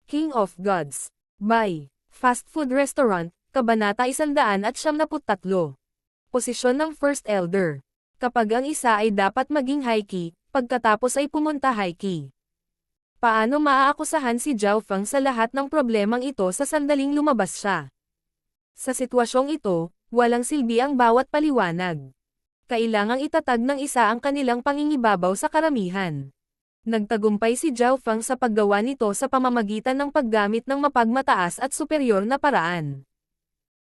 King of Gods. By Fast Food Restaurant, Kabanata 173. Posisyon ng First Elder. Kapag ang isa ay dapat maging high key, pagkatapos ay pumunta high key. Paano maaakusahan si Zhao Feng sa lahat ng problemang ito sa sandaling lumabas siya? Sa sitwasyong ito, walang silbi ang bawat paliwanag. Kailangang itatag ng isa ang kanilang pangingibabaw sa karamihan. Nagtagumpay si Zhao Feng sa paggawa nito sa pamamagitan ng paggamit ng mapagmataas at superior na paraan.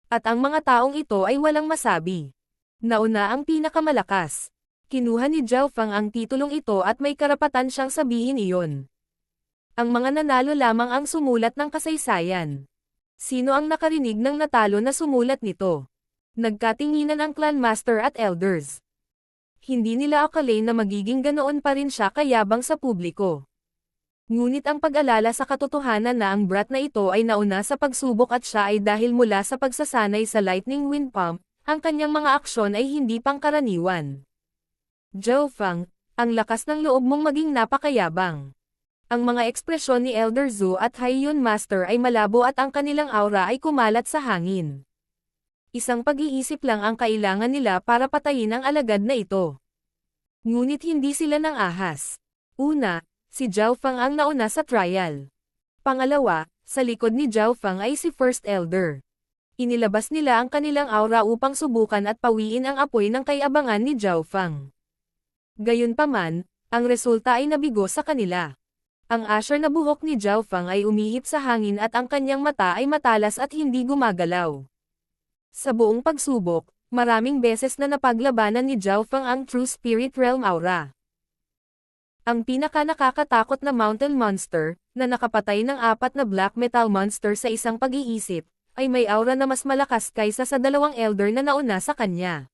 At ang mga taong ito ay walang masabi. Nauna ang pinakamalakas. Kinuha ni Zhao Feng ang titulong ito at may karapatan siyang sabihin iyon. Ang mga nanalo lamang ang sumulat ng kasaysayan. Sino ang nakarinig ng natalo na sumulat nito? Nagkatinginan ang clan master at elders. Hindi nila akalain na magiging ganoon pa rin siya kayabang sa publiko. Ngunit ang pag-alala sa katotohanan na ang brat na ito ay nauna sa pagsubok at siya ay dahil mula sa pagsasanay sa lightning wind pump, ang kanyang mga aksyon ay hindi pangkaraniwan. Zhao Feng, ang lakas ng loob mong maging napakayabang. Ang mga ekspresyon ni Elder Zhu at Haiyun Master ay malabo at ang kanilang aura ay kumalat sa hangin. Isang pag-iisip lang ang kailangan nila para patayin ang alagad na ito. Ngunit hindi sila nang ahas. Una, si Zhao Feng ang nauna sa trial. Pangalawa, sa likod ni Zhao Feng ay si First Elder. Inilabas nila ang kanilang aura upang subukan at pawiin ang apoy ng kayabangan ni Zhao Feng. Gayunpaman, ang resulta ay nabigo sa kanila. Ang asher na buhok ni Zhao Feng ay umihip sa hangin at ang kanyang mata ay matalas at hindi gumagalaw. Sa buong pagsubok, maraming beses na napaglabanan ni Zhao Feng ang True Spirit Realm Aura. Ang pinaka-nakakatakot na mountain monster, na nakapatay ng 4 na black metal monster sa isang pag-iisip, ay may aura na mas malakas kaysa sa 2 elder na nauna sa kanya.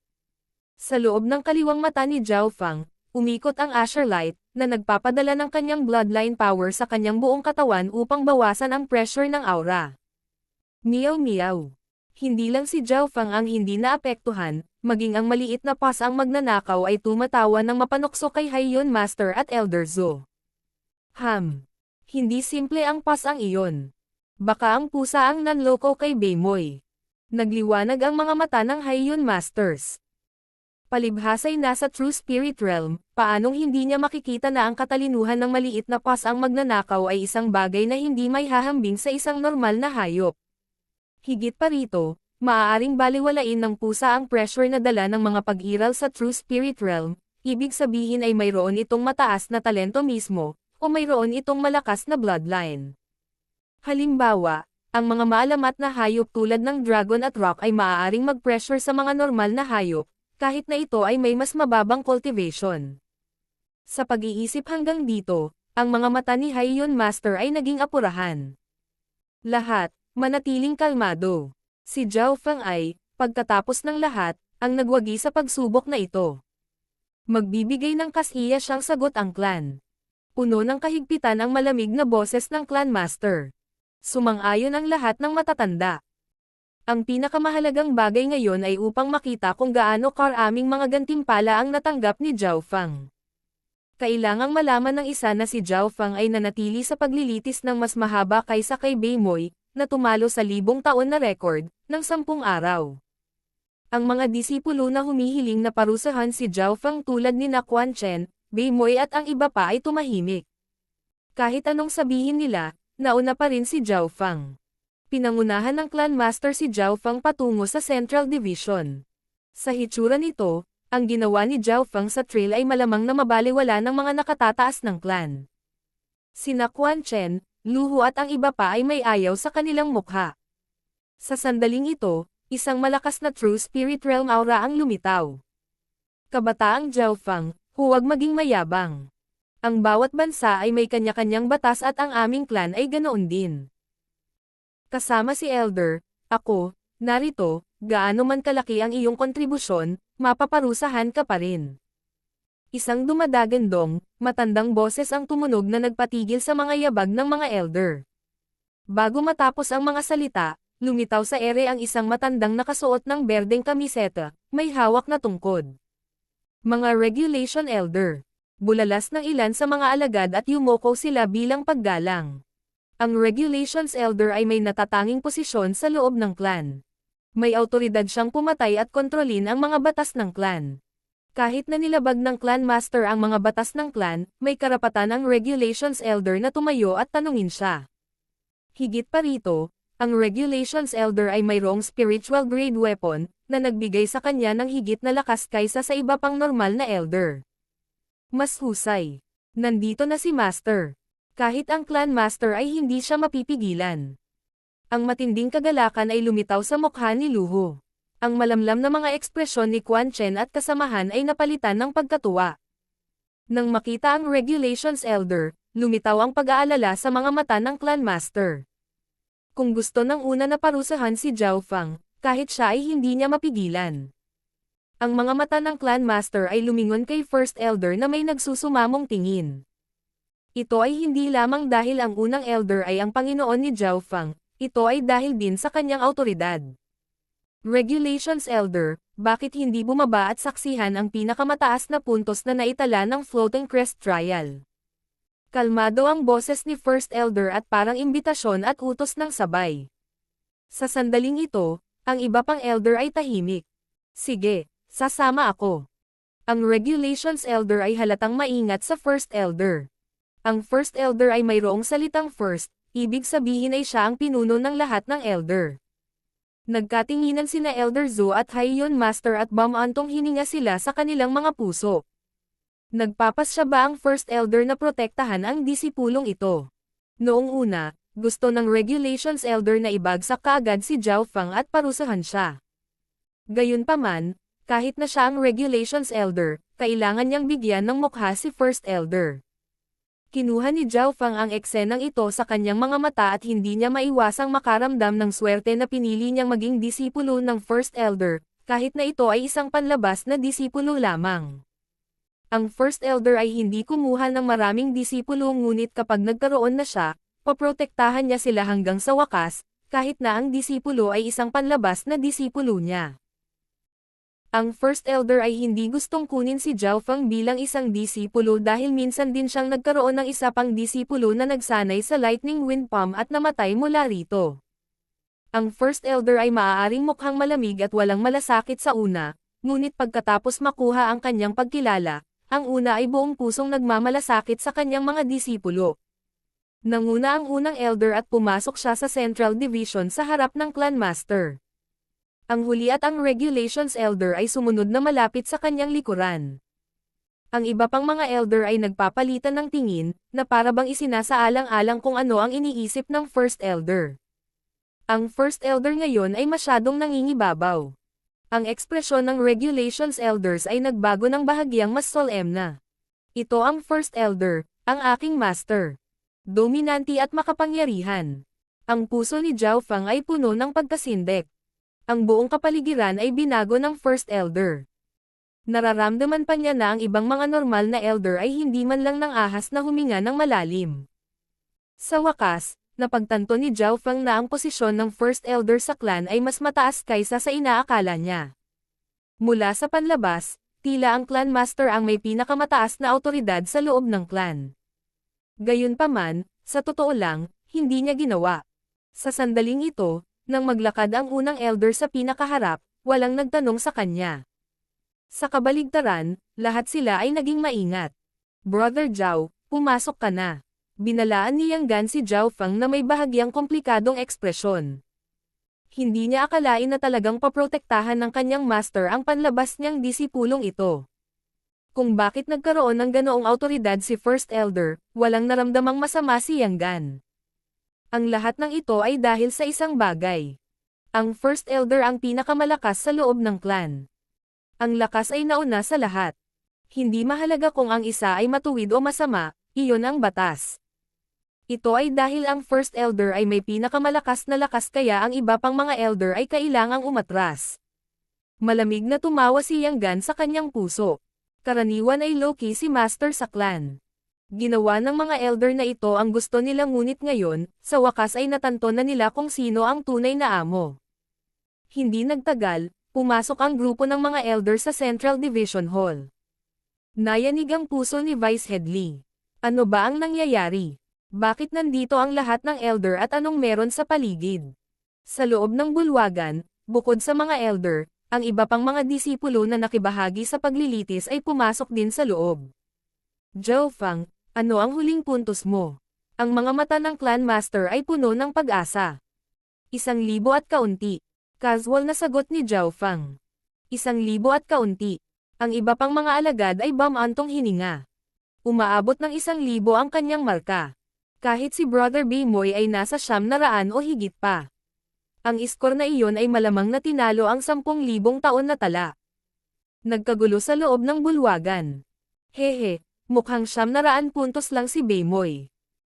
Sa loob ng kaliwang mata ni Zhao Feng, umikot ang Asher Light, na nagpapadala ng kanyang bloodline power sa kanyang buong katawan upang bawasan ang pressure ng aura. Meow meow. Hindi lang si Zhao Feng ang hindi naapektuhan, maging ang maliit na pas ang magnanakaw ay tumatawa ng mapanokso kay Haiyun Master at Elder Zhu. Hindi simple ang pas ang iyon. Baka ang pusa ang nanloko kay Beimoy. Nagliwanag ang mga mata ng Haiyun Masters. Palibhasa'y nasa True Spirit Realm, paanong hindi niya makikita na ang katalinuhan ng maliit na pas ang magnanakaw ay isang bagay na hindi may hahambing sa isang normal na hayop. Higit pa rito, maaaring baliwalain ng pusa ang pressure na dala ng mga pag-iral sa True Spirit Realm, ibig sabihin ay mayroon itong mataas na talento mismo, o mayroon itong malakas na bloodline. Halimbawa, ang mga maalamat na hayop tulad ng dragon at rock ay maaaring mag-pressure sa mga normal na hayop, kahit na ito ay may mas mababang cultivation. Sa pag-iisip hanggang dito, ang mga mata ni Haiyun Master ay naging apurahan. Lahat, manatiling kalmado. Si Zhao Feng ay, pagkatapos ng lahat, ang nagwagi sa pagsubok na ito. Magbibigay ng kasiya siyang sagot ang clan. Puno ng kahigpitan ang malamig na boses ng clan master. Sumang-ayon ang lahat ng matatanda. Ang pinakamahalagang bagay ngayon ay upang makita kung gaano karaming mga gantimpala ang natanggap ni Zhao Feng. Kailangang malaman ng isa na si Zhao Feng ay nanatili sa paglilitis ng mas mahaba kaysa kay Beimoy, na tumalo sa 1,000 taon na record, ng 10 araw. Ang mga disipulo na humihiling na parusahan si Zhao Feng tulad ni Quan Chen, Beimoy at ang iba pa ay tumahimik. Kahit anong sabihin nila, nauna pa rin si Zhao Feng. Pinangunahan ng clan master si Zhao Feng patungo sa Central Division. Sa hitsura nito, ang ginawa ni Zhao Feng sa trail ay malamang na mabaliwala ng mga nakatataas ng clan. Sina Quan Chen, Luhu at ang iba pa ay may ayaw sa kanilang mukha. Sa sandaling ito, isang malakas na True Spirit Realm aura ang lumitaw. Kabataang Zhao Feng, huwag maging mayabang. Ang bawat bansa ay may kanya-kanyang batas at ang aming clan ay ganoon din. Kasama si Elder, ako, narito, gaano man kalaki ang iyong kontribusyon, mapaparusahan ka pa rin. Isang dumadagandong, matandang boses ang tumunog na nagpatigil sa mga yabag ng mga elder. Bago matapos ang mga salita, lumitaw sa ere ang isang matandang nakasuot ng berdeng kamiseta, may hawak na tungkod. Mga regulation elder. Bulalas ng ilan sa mga alagad at yumoko sila bilang paggalang. Ang Regulations Elder ay may natatanging posisyon sa loob ng clan. May awtoridad siyang pumatay at kontrolin ang mga batas ng clan. Kahit na nilabag ng Clan Master ang mga batas ng clan, may karapatan ang Regulations Elder na tumayo at tanungin siya. Higit pa rito, ang Regulations Elder ay mayroong spiritual grade weapon, na nagbigay sa kanya ng higit na lakas kaysa sa iba pang normal na Elder. Mas husay. Nandito na si Master. Kahit ang Clan Master ay hindi siya mapipigilan. Ang matinding kagalakan ay lumitaw sa mukha ni Luho. Ang malamlam na mga ekspresyon ni Quan Chen at kasamahan ay napalitan ng pagkatuwa. Nang makita ang Regulations Elder, lumitaw ang pag-aalala sa mga mata ng Clan Master. Kung gusto ng una na parusahan si Zhao Fang, kahit siya ay hindi niya mapigilan. Ang mga mata ng Clan Master ay lumingon kay First Elder na may nagsusumamong tingin. Ito ay hindi lamang dahil ang unang Elder ay ang Panginoon ni Zhao Fang, ito ay dahil din sa kanyang awtoridad. Regulations Elder, bakit hindi bumaba at saksihan ang pinakamataas na puntos na naitala ng Floating Crest Trial? Kalmado ang boses ni First Elder at parang imbitasyon at utos ng sabay. Sa sandaling ito, ang iba pang Elder ay tahimik. Sige, sasama ako. Ang Regulations Elder ay halatang maingat sa First Elder. Ang First Elder ay mayroong salitang first, ibig sabihin ay siya ang pinuno ng lahat ng Elder. Nagkatinginan sina Elder Zhou at Haiyan Master at bumantong hininga sila sa kanilang mga puso. Nagpapasya ba ang First Elder na protektahan ang disipulong ito? Noong una, gusto ng Regulations Elder na ibagsak kaagad si Zhao Fang at parusahan siya. Gayunpaman, kahit na siya ang Regulations Elder, kailangan niyang bigyan ng mukha si First Elder. Kinuha ni Zhao Fang ang eksenang ito sa kanyang mga mata at hindi niya maiwasang makaramdam ng swerte na pinili niyang maging disipulo ng First Elder, kahit na ito ay isang panlabas na disipulo lamang. Ang First Elder ay hindi kumuha ng maraming disipulo ngunit kapag nagkaroon na siya, paprotektahan niya sila hanggang sa wakas, kahit na ang disipulo ay isang panlabas na disipulo niya. Ang First Elder ay hindi gustong kunin si Zhao Fang bilang isang disipulo dahil minsan din siyang nagkaroon ng isa pang disipulo na nagsanay sa Lightning Wind Palm at namatay mula rito. Ang First Elder ay maaaring mukhang malamig at walang malasakit sa una, ngunit pagkatapos makuha ang kanyang pagkilala, ang una ay buong pusong nagmamalasakit sa kanyang mga disipulo. Nanguna ang unang Elder at pumasok siya sa Central Division sa harap ng Clan Master. Ang huli at ang Regulations Elder ay sumunod na malapit sa kanyang likuran. Ang iba pang mga Elder ay nagpapalitan ng tingin, na para bang isinasaalang-alang kung ano ang iniisip ng First Elder. Ang First Elder ngayon ay masyadong nangingibabaw. Ang ekspresyon ng Regulations Elders ay nagbago ng bahagyang mas solemna. Ito ang First Elder, ang aking Master. Dominante at makapangyarihan. Ang puso ni Zhao Fang ay puno ng pagkasindek. Ang buong kapaligiran ay binago ng First Elder. Nararamdaman pa niya na ang ibang mga normal na Elder ay hindi man lang nang ahas na huminga ng malalim. Sa wakas, napagtanto ni Zhao Fang na ang posisyon ng First Elder sa clan ay mas mataas kaysa sa inaakala niya. Mula sa panlabas, tila ang Clan Master ang may pinakamataas na awtoridad sa loob ng clan. Gayunpaman, sa totoo lang, hindi niya ginawa. Sa sandaling ito, nang maglakad ang unang Elder sa pinakaharap, walang nagtanong sa kanya. Sa kabaligtaran, lahat sila ay naging maingat. Brother Zhao, pumasok ka na. Binalaan ni Yang Gan si Zhao Fang na may bahagyang komplikadong ekspresyon. Hindi niya akalain na talagang paprotektahan ng kanyang master ang panlabas niyang disipulong ito. Kung bakit nagkaroon ng ganoong awtoridad si First Elder, walang naramdamang masama si Yang Gan. Ang lahat ng ito ay dahil sa isang bagay. Ang First Elder ang pinakamalakas sa loob ng clan. Ang lakas ay nauna sa lahat. Hindi mahalaga kung ang isa ay matuwid o masama, iyon ang batas. Ito ay dahil ang First Elder ay may pinakamalakas na lakas kaya ang iba pang mga Elder ay kailangang umatras. Malamig na tumawa si Yang Gan sa kanyang puso. Karaniwan ay low-key si Master sa clan. Ginawa ng mga Elder na ito ang gusto nila ngunit ngayon, sa wakas ay natanto na nila kung sino ang tunay na amo. Hindi nagtagal, pumasok ang grupo ng mga Elder sa Central Division Hall. Nayanig ang puso ni Vice Headley. Ano ba ang nangyayari? Bakit nandito ang lahat ng elder at anong meron sa paligid? Sa loob ng bulwagan, bukod sa mga elder, ang iba pang mga disipulo na nakibahagi sa paglilitis ay pumasok din sa loob. Zhao Fang, ano ang huling puntos mo? Ang mga mata ng Clan Master ay puno ng pag-asa. 1,000 at kaunti. Casual na sagot ni Zhao Fang. 1,000 at kaunti. Ang iba pang mga alagad ay bumantong hininga. Umaabot ng 1,000 ang kanyang marka. Kahit si Brother Bimoy ay nasa 900 o higit pa. Ang iskor na iyon ay malamang na tinalo ang 10,000 taon na tala. Nagkagulo sa loob ng bulwagan. Hehe, mukhang 900 puntos lang si Bimoy.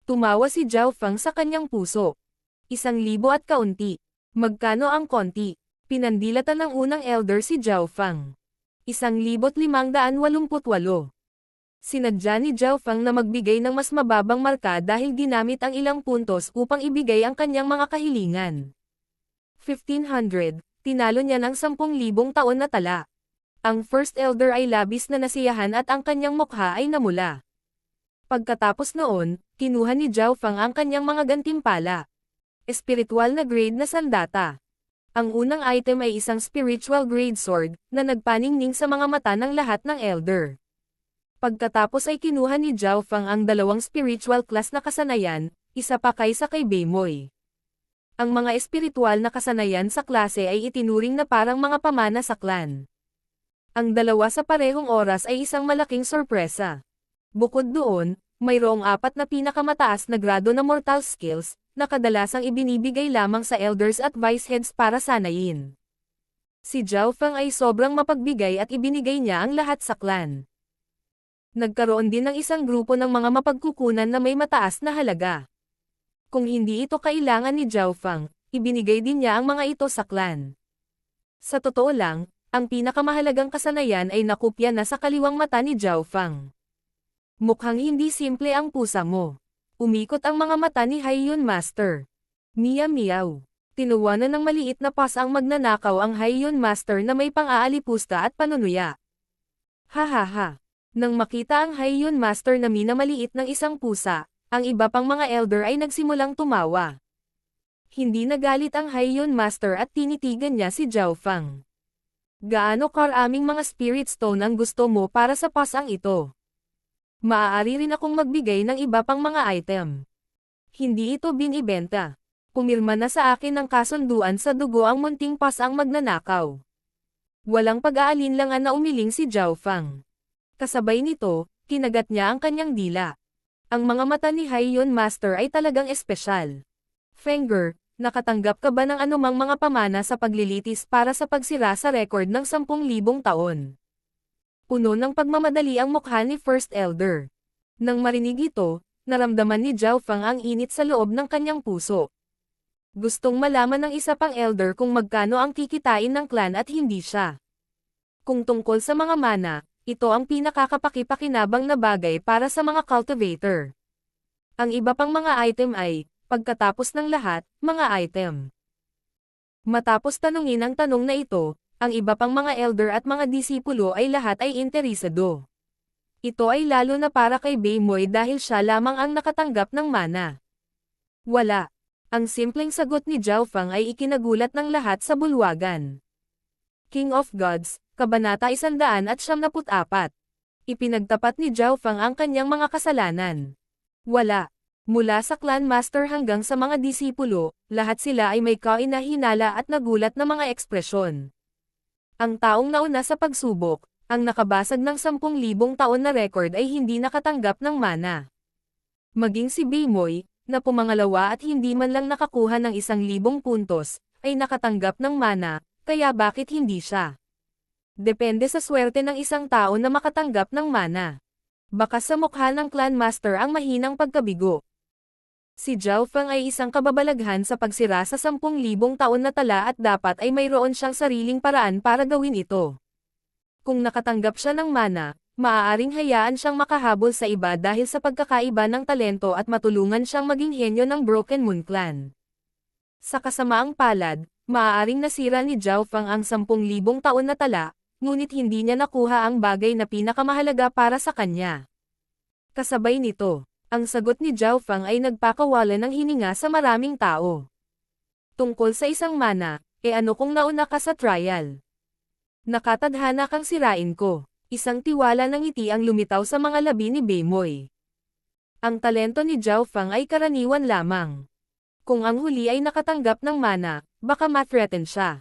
Tumawa si Zhao Fang sa kanyang puso. 1,000 at kaunti. Magkano ang konti? Pinandilatan ng unang elder si Zhao Fang. 1,588. Sinadya ni Zhao Fang na magbigay ng mas mababang marka dahil ginamit ang ilang puntos upang ibigay ang kanyang mga kahilingan. 1,500, tinalo niya ng 10,000 taon na tala. Ang first elder ay labis na nasiyahan at ang kanyang mukha ay namula. Pagkatapos noon, kinuha ni Zhao Fang ang kanyang mga gantimpala. Espiritual na grade na sandata. Ang unang item ay isang spiritual grade sword, na nagpaningning sa mga mata ng lahat ng elder. Pagkatapos ay kinuha ni Zhao Fang ang 2 spiritual class na kasanayan, isa pa kaysa kay Bimoy. Ang mga espiritual na kasanayan sa klase ay itinuring na parang mga pamana sa clan. Ang 2 sa parehong oras ay isang malaking sorpresa. Bukod doon, mayroong 4 na pinakamataas na grado na mortal skills, na kadalasang ibinibigay lamang sa elders at vice heads para sanayin. Si Zhao Fang ay sobrang mapagbigay at ibinigay niya ang lahat sa clan. Nagkaroon din ng isang grupo ng mga mapagkukunan na may mataas na halaga. Kung hindi ito kailangan ni Zhao Fang, ibinigay din niya ang mga ito sa clan. Sa totoo lang, ang pinakamahalagang kasanayan ay nakopya na sa kaliwang mata ni Zhao Fang. Mukhang hindi simple ang pusa mo. Umikot ang mga mata ni Haiyun Master. Miya miyaw. Tinuwanan ng maliit na pas ang magnanakaw ang Haiyun Master na may pang-aalipusta at panunuya. Ha ha ha. Nang makita ang Haiyun Master na minamaliit ng isang pusa, ang iba pang mga elder ay nagsimulang tumawa. Hindi nagalit ang Haiyun Master at tinitigan niya si Zhao Fang. Gaano karaming mga spirit stone ang gusto mo para sa pasang ito? Maaari rin akong magbigay ng iba pang mga item. Hindi ito binibenta. Pumirma na sa akin ng kasunduan sa dugo ang munting pasang magnanakaw. Walang pag-aalinlangan na umiling si Zhao Fang. Kasabay nito, kinagat niya ang kanyang dila. Ang mga mata ni Haiyun Master ay talagang espesyal. Fenger, nakatanggap ka ba ng anumang mga pamana sa paglilitis para sa pagsira sa record ng 10,000 taon? Puno ng pagmamadali ang mukha ni First Elder. Nang marinig ito, naramdaman ni Zhao Fang ang init sa loob ng kanyang puso. Gustong malaman ng isa pang elder kung magkano ang kikitain ng clan at hindi siya. Kung tungkol sa mga mana, ito ang pinakakapaki-pakinabang na bagay para sa mga cultivator. Ang iba pang mga item ay, pagkatapos ng lahat, mga item. Matapos tanungin ang tanong na ito, ang iba pang mga elder at mga disipulo ay lahat ay interesado. Ito ay lalo na para kay Bimoy dahil siya lamang ang nakatanggap ng mana. Wala. Ang simpleng sagot ni Zhao Fang ay ikinagulat ng lahat sa bulwagan. King of Gods, Kabanata 174. Ipinagtapat ni Zhao Fang ang kanyang mga kasalanan. Wala. Mula sa clan master hanggang sa mga disipulo, lahat sila ay may kainahinala at nagulat na mga ekspresyon. Ang taong nauna sa pagsubok, ang nakabasag ng 10,000 taon na record ay hindi nakatanggap ng mana. Maging si Bimoy, na pumangalawa at hindi man lang nakakuha ng 1,000 puntos, ay nakatanggap ng mana, kaya bakit hindi siya? Depende sa swerte ng isang tao na makatanggap ng mana. Baka sa mukha ng clan master ang mahinang pagkabigo. Si Zhao Fang ay isang kababalaghan sa pagsira sa 10,000 taon na tala at dapat ay mayroon siyang sariling paraan para gawin ito. Kung nakatanggap siya ng mana, maaaring hayaan siyang makahabol sa iba dahil sa pagkakaiba ng talento at matulungan siyang maging henyo ng Broken Moon Clan. Sa kasamaang palad, maaaring nasira ni Zhao Fang ang 10,000 taon na tala, ngunit hindi niya nakuha ang bagay na pinakamahalaga para sa kanya. Kasabay nito, Ang sagot ni Zhao Fang ay nagpakawala ng hininga sa maraming tao. Tungkol sa isang mana, ano kung nauna ka sa trial? Nakatadhana kang sirain ko. Isang tiwala ng ngiti ang lumitaw sa mga labi ni Beimoy. Ang talento ni Zhao Fang ay karaniwan lamang. Kung ang huli ay nakatanggap ng mana, baka ma-threaten siya.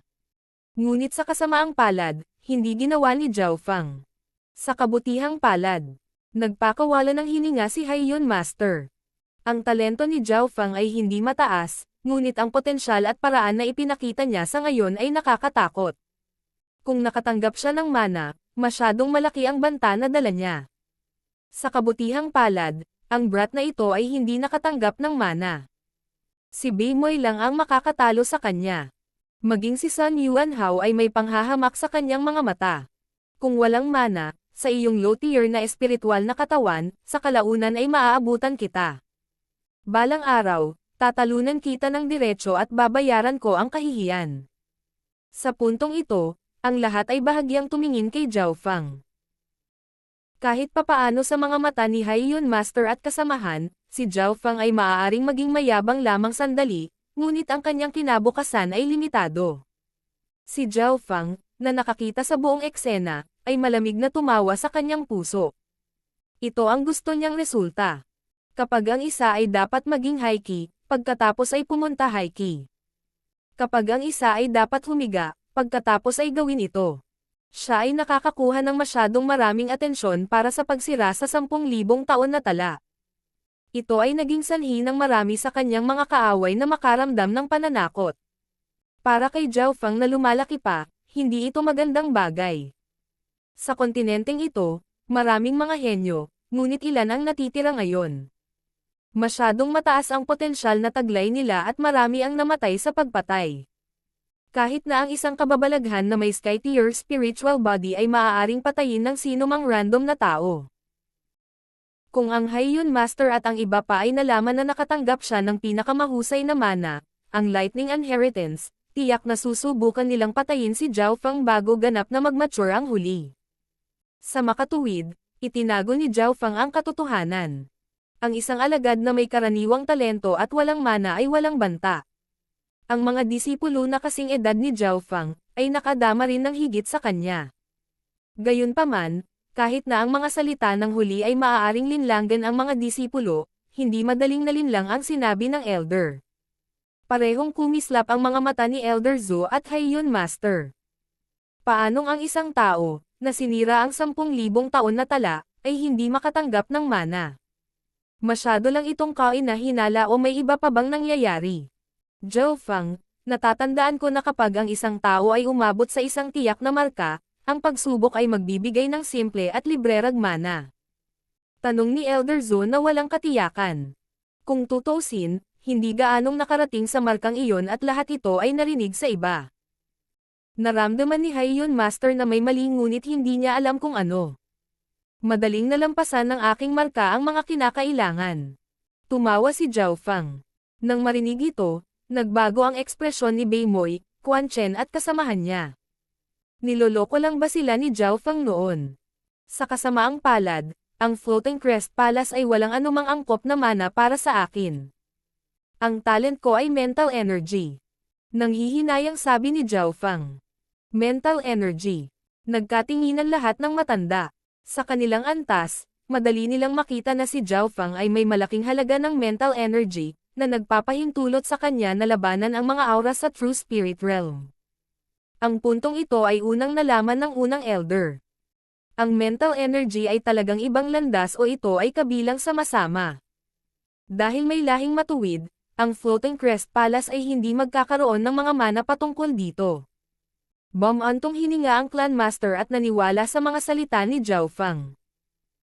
Ngunit sa kasamaang palad, hindi ginawa ni Zhao Fang. Sa kabutihang palad, nagpakawala ng hininga si Haiyun Master. Ang talento ni Zhao Fang ay hindi mataas, ngunit ang potensyal at paraan na ipinakita niya sa ngayon ay nakakatakot. Kung nakatanggap siya ng mana, masyadong malaki ang banta na dala niya. Sa kabutihang palad, ang brat na ito ay hindi nakatanggap ng mana. Si Beimoy lang ang makakatalo sa kanya. Maging si Sun Yuanhao ay may panghahamak sa kanyang mga mata. Kung walang mana, sa iyong low tier na espiritual na katawan, sa kalaunan ay maaabutan kita. Balang araw, tatalunan kita ng diretso at babayaran ko ang kahihiyan. Sa puntong ito, ang lahat ay bahagyang tumingin kay Zhao Fang. Kahit papaano sa mga mata ni Haiyun Master at kasamahan, si Zhao Fang ay maaaring maging mayabang lamang sandali, ngunit ang kanyang kinabukasan ay limitado. Si Zhao Fang, na nakakita sa buong eksena, ay malamig na tumawa sa kanyang puso. Ito ang gusto niyang resulta. Kapag ang isa ay dapat maging high key, pagkatapos ay pumunta high key. Kapag ang isa ay dapat humiga, pagkatapos ay gawin ito. Siya ay nakakakuha ng masyadong maraming atensyon para sa pagsira sa 10,000 taon na tala. Ito ay naging sanhi ng marami sa kanyang mga kaaway na makaramdam ng pananakot. Para kay Zhao Fang na lumalaki pa, hindi ito magandang bagay. Sa kontinenteng ito, maraming mga henyo, ngunit ilan ang natitira ngayon. Masyadong mataas ang potensyal na taglay nila at marami ang namatay sa pagpatay. Kahit na ang isang kababalaghan na may sky tier spiritual body ay maaaring patayin ng sino mang random na tao. Kung ang Haiyun Master at ang iba pa ay nalaman na nakatanggap siya ng pinakamahusay na mana, ang Lightning Inheritance, tiyak na susubukan nilang patayin si Zhao Fang bago ganap na mag-mature ang huli. Sa makatuwid, itinago ni Zhao Fang ang katotohanan. Ang isang alagad na may karaniwang talento at walang mana ay walang banta. Ang mga disipulo na kasing edad ni Zhao Fang, ay nakadama rin ng higit sa kanya. Gayunpaman, kahit na ang mga salita ng huli ay maaaring linlanggan ang mga disipulo, hindi madaling nalinlang ang sinabi ng elder. Parehong kumislap ang mga mata ni Elder Zhou at Haiyun Master. Paanong ang isang tao, na sinira ang 10,000 taon na tala, ay hindi makatanggap ng mana? Masyado lang itong kainahinala o may iba pa bang nangyayari? Zhao Fang, natatandaan ko na kapag ang isang tao ay umabot sa isang tiyak na marka, ang pagsubok ay magbibigay ng simple at librerag mana. Tanong ni Elder Zhou na walang katiyakan. Kung tutusin, hindi gaanong nakarating sa markang iyon at lahat ito ay narinig sa iba. Naramdaman ni Haiyun Master na may mali ngunit hindi niya alam kung ano. Madaling nalampasan ng aking marka ang mga kinakailangan. Tumawa si Zhao Fang. Nang marinig ito, nagbago ang ekspresyon ni Beimoy, Quan Chen at kasamahan niya. Niloloko lang ba sila ni Zhao Fang noon? Sa kasamaang palad, ang Floating Crest Palace ay walang anumang angkop na mana para sa akin. Ang talent ko ay mental energy. Nanghihinayang sabi ni Zhao Fang. Mental energy. Nagkatinginan lahat ng matanda. Sa kanilang antas, madali nilang makita na si Zhao Fang ay may malaking halaga ng mental energy, na nagpapahintulot sa kanya na labanan ang mga aura sa True Spirit Realm. Ang puntong ito ay unang nalaman ng unang elder. Ang mental energy ay talagang ibang landas o ito ay kabilang sa masama. Dahil may lahing matuwid, ang Floating Crest Palace ay hindi magkakaroon ng mga mana patungkol dito. Bumantong hininga ang Clan Master at naniwala sa mga salita ni Zhao Fang.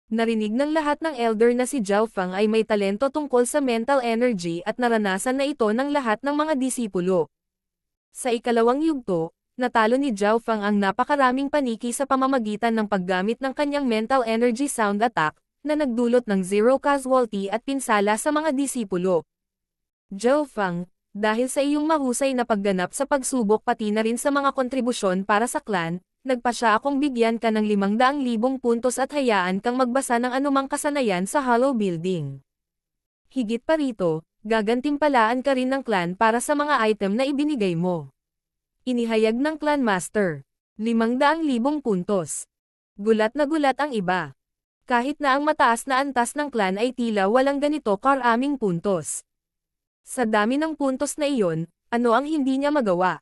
Narinig ng lahat ng elder na si Zhao Fang ay may talento tungkol sa mental energy at naranasan na ito ng lahat ng mga disipulo. Sa ikalawang yugto, natalo ni Zhao Fang ang napakaraming paniki sa pamamagitan ng paggamit ng kanyang mental energy sound attack, na nagdulot ng zero casualty at pinsala sa mga disipulo. Zhao Fang, dahil sa iyong mahusay na pagganap sa pagsubok pati na rin sa mga kontribusyon para sa clan, nagpasya akong bigyan ka ng 500,000 puntos at hayaan kang magbasa ng anumang kasanayan sa Hollow Building. Higit pa rito, gagantimpalaan ka rin ng clan para sa mga item na ibinigay mo. Inihayag ng Clan Master. 500,000 puntos. Gulat na gulat ang iba. Kahit na ang mataas na antas ng clan ay tila walang ganito karaming puntos. Sa dami ng puntos na iyon, ano ang hindi niya magawa?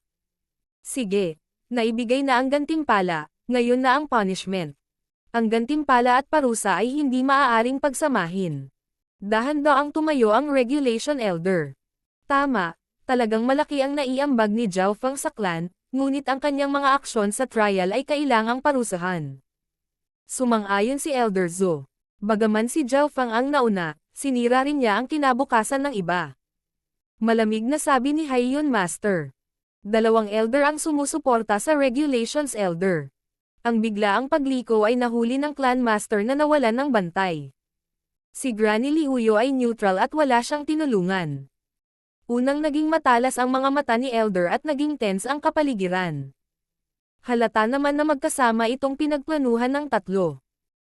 Sige, naibigay na ang gantimpala, ngayon na ang punishment. Ang gantimpala at parusa ay hindi maaaring pagsamahin. Dahan-daang tumayo ang Regulation Elder. Tama, talagang malaki ang naiambag ni Zhao Feng sa clan, ngunit ang kanyang mga aksyon sa trial ay kailangang parusahan. Sumang-ayon si Elder Zhou. Bagaman si Zhao Feng ang nauna, sinira rin niya ang kinabukasan ng iba. Malamig na sabi ni Haiyun Master. 2 elder ang sumusuporta sa Regulations Elder. Ang biglaang pagliko ay nahuli ng Clan Master na nawalan ng bantay. Si Granny Liuyo ay neutral at wala siyang tinulungan. Unang naging matalas ang mga mata ni Elder at naging tense ang kapaligiran. Halata naman na magkasama itong pinagplanuhan ng tatlo.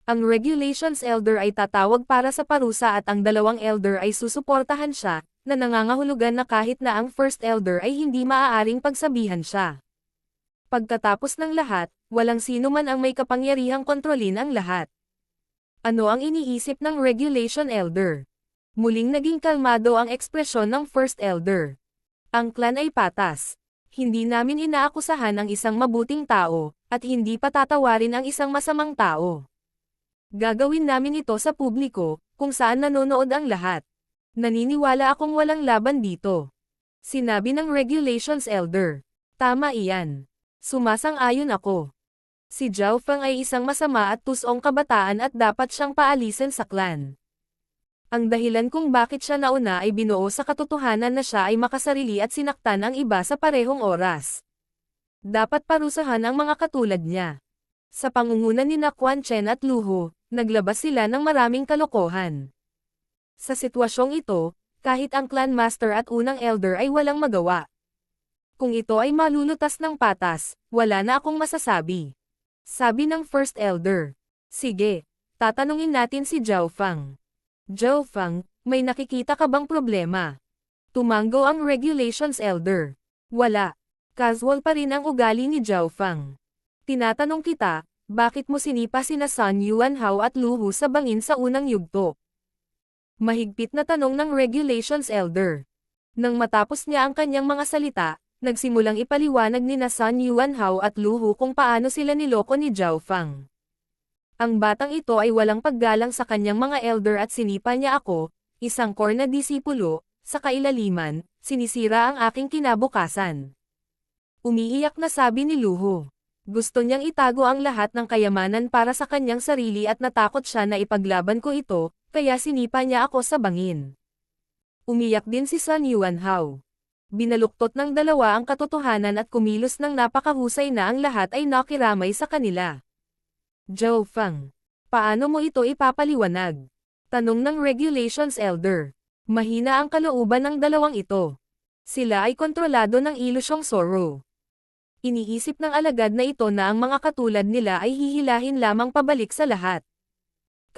Ang Regulations Elder ay tatawag para sa parusa at ang 2 elder ay susuportahan siya, na nangangahulugan na kahit na ang First Elder ay hindi maaaring pagsabihan siya. Pagkatapos ng lahat, walang sino man ang may kapangyarihang kontrolin ang lahat. Ano ang iniisip ng Regulation Elder? Muling naging kalmado ang ekspresyon ng First Elder. Ang clan ay patas. Hindi namin inaakusahan ang isang mabuting tao, at hindi patatawarin ang isang masamang tao. Gagawin namin ito sa publiko, kung saan nanonood ang lahat. Naniniwala akong walang laban dito. Sinabi ng Regulations Elder. Tama iyan. Sumasang-ayon ako. Si Zhao Feng ay isang masama at tusong kabataan at dapat siyang paalisin sa clan. Ang dahilan kung bakit siya nauna ay binuo sa katotohanan na siya ay makasarili at sinaktan ang iba sa parehong oras. Dapat parusahan ang mga katulad niya. Sa pangunguna ni Quan Chen at Lu Hu, naglabas sila ng maraming kalokohan. Sa sitwasyong ito, kahit ang Clan Master at unang Elder ay walang magawa. Kung ito ay malulutas ng patas, wala na akong masasabi. Sabi ng First Elder. Sige, tatanungin natin si Zhao Feng. Zhao Feng, may nakikita ka bang problema? Tumango ang Regulations Elder. Wala. Casual pa rin ang ugali ni Zhao Feng. Tinatanong kita, bakit mo sinipa sina Sun Yuanhao at Lu Hu sa bangin sa unang yugto? Mahigpit na tanong ng Regulations Elder. Nang matapos niya ang kanyang mga salita, nagsimulang ipaliwanag ni Sun Yuanhao at Lu Hu kung paano sila niloko ni Zhao Feng. Ang batang ito ay walang paggalang sa kanyang mga elder at sinipa niya ako, isang core na disipulo, sa kailaliman, sinisira ang aking kinabukasan. Umiiyak na sabi ni Lu Hu. Gusto niyang itago ang lahat ng kayamanan para sa kanyang sarili at natakot siya na ipaglaban ko ito, kaya sinipa niya ako sa bangin. Umiyak din si Sun Yuanhao. Binaluktot ng dalawa ang katotohanan at kumilos ng napakahusay na ang lahat ay nakiramay sa kanila. Zhao Feng, paano mo ito ipapaliwanag? Tanong ng Regulations Elder. Mahina ang kalooban ng dalawang ito. Sila ay kontrolado ng ilusyong sorrow. Iniisip ng alagad na ito na ang mga katulad nila ay hihilahin lamang pabalik sa lahat.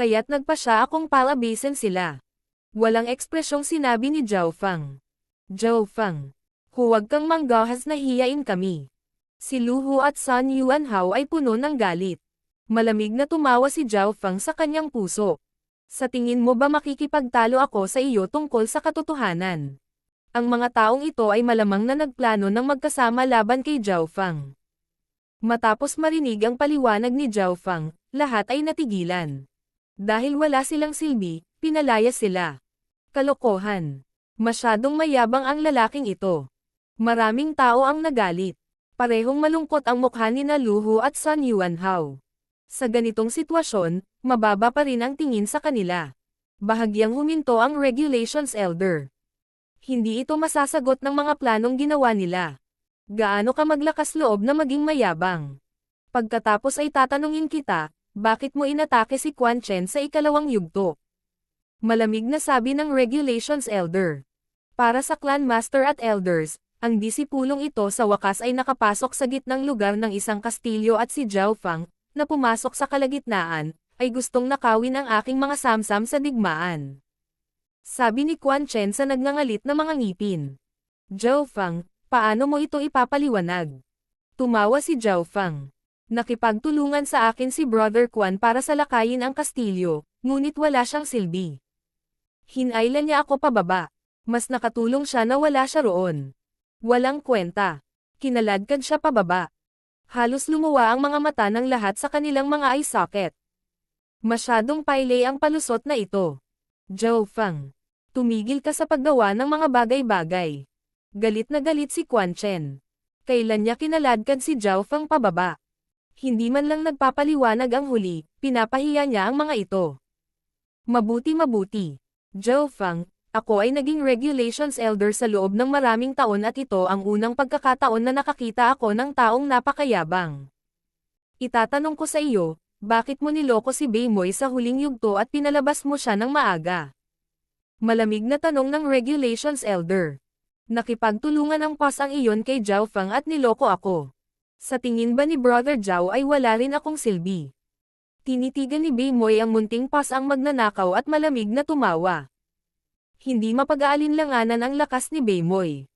Kaya't nagpa siya akong palabasin sila. Walang ekspresyong sinabi ni Zhao Feng. Zhao Feng, huwag kang manggahas na hiyain kami. Si Lu Hu at Sun Yuanhao ay puno ng galit. Malamig na tumawa si Zhao Feng sa kanyang puso. Sa tingin mo ba makikipagtalo ako sa iyo tungkol sa katotohanan? Ang mga taong ito ay malamang na nagplano ng magkasama laban kay Zhao Feng. Matapos marinig ang paliwanag ni Zhao Feng, lahat ay natigilan. Dahil wala silang silbi, pinalaya sila. Kalokohan. Masyadong mayabang ang lalaking ito. Maraming tao ang nagalit. Parehong malungkot ang mukha ni Lu Hu at Sun Yuanhao. Sa ganitong sitwasyon, mababa pa rin ang tingin sa kanila. Bahagyang huminto ang Regulations Elder. Hindi ito masasagot ng mga planong ginawa nila. Gaano ka maglakas loob na maging mayabang? Pagkatapos ay tatanungin kita, bakit mo inatake si Quan Chen sa ikalawang yugto? Malamig na sabi ng Regulations Elder. Para sa Clan Master at Elders, ang disipulong ito sa wakas ay nakapasok sa gitnang lugar ng isang kastilyo at si Zhao Feng, na pumasok sa kalagitnaan, ay gustong nakawin ang aking mga samsam sa digmaan. Sabi ni Quan Chen sa nagngangalit na mga ngipin. Zhao Fang, paano mo ito ipapaliwanag? Tumawa si Zhao Fang. Nakipagtulungan sa akin si Brother Quan para salakayin ang kastilyo, ngunit wala siyang silbi. Hinailan niya ako pababa. Mas nakatulong siya na wala siya roon. Walang kwenta. Kinaladkad siya pababa. Halos lumuwa ang mga mata ng lahat sa kanilang mga eye socket. Masyadong pailay ang palusot na ito. Zhao Fang, tumigil ka sa paggawa ng mga bagay-bagay. Galit na galit si Quan Chen. Kailan niya kinaladkad si Zhao Fang pababa? Hindi man lang nagpapaliwanag ang huli, pinapahiya niya ang mga ito. Mabuti. Zhao Fang, ako ay naging regulations elder sa loob ng maraming taon at ito ang unang pagkakataon na nakakita ako ng taong napakayabang. Itatanong ko sa iyo, bakit mo niloko si Beimoy sa huling yugto at pinalabas mo siya ng maaga? Malamig na tanong ng regulations elder. Nakipagtulungan ang pas ang iyon kay Zhao Fang at niloko ako. Sa tingin ba ni Brother Zhao ay wala rin akong silbi? Tinitigan ni Beimoy ang munting pas ang magnanakaw at malamig na tumawa. Hindi mapag-aalinlanganan ang lakas ni Beimoy.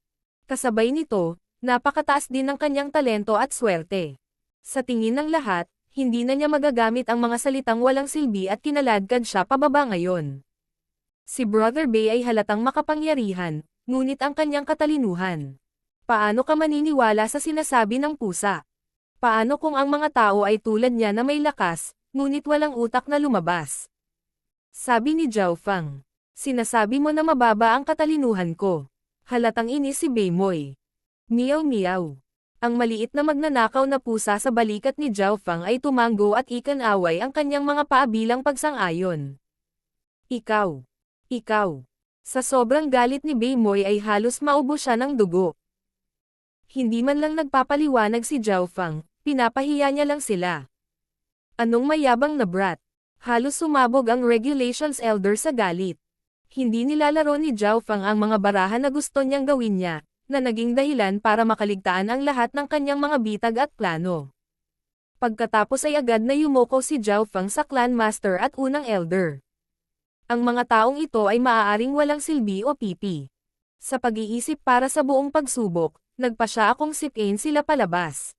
Kasabay nito, napakataas din ng kanyang talento at swerte. Sa tingin ng lahat, hindi na niya magagamit ang mga salitang walang silbi at kinaladkad siya pababa ngayon. Si Brother Bei ay halatang makapangyarihan, ngunit ang kanyang katalinuhan. Paano ka maniniwala sa sinasabi ng pusa? Paano kung ang mga tao ay tulad niya na may lakas, ngunit walang utak na lumabas? Sabi ni Zhao Fang. Sinasabi mo na mababa ang katalinuhan ko. Halatang inis si Beimoy. Miyaw. Ang maliit na magnanakaw na pusa sa balikat ni Zhao Fang ay tumanggo at ikan-away ang kanyang mga paa bilang pagsang-ayon. Ikaw. Sa sobrang galit ni Beimoy ay halos maubos siya ng dugo. Hindi man lang nagpapaliwanag si Zhao Fang, pinapahiya niya lang sila. Anong mayabang na brat? Halos sumabog ang regulations elder sa galit. Hindi nilalaro ni Zhao Fang ang mga barahan na gusto niyang gawin niya, na naging dahilan para makaligtaan ang lahat ng kanyang mga bitag at plano. Pagkatapos ay agad na yumoko si Zhao Fang sa Clan Master at unang Elder. Ang mga taong ito ay maaaring walang silbi o pipi. Sa pag-iisip para sa buong pagsubok, nagpasya akong sipain sila palabas.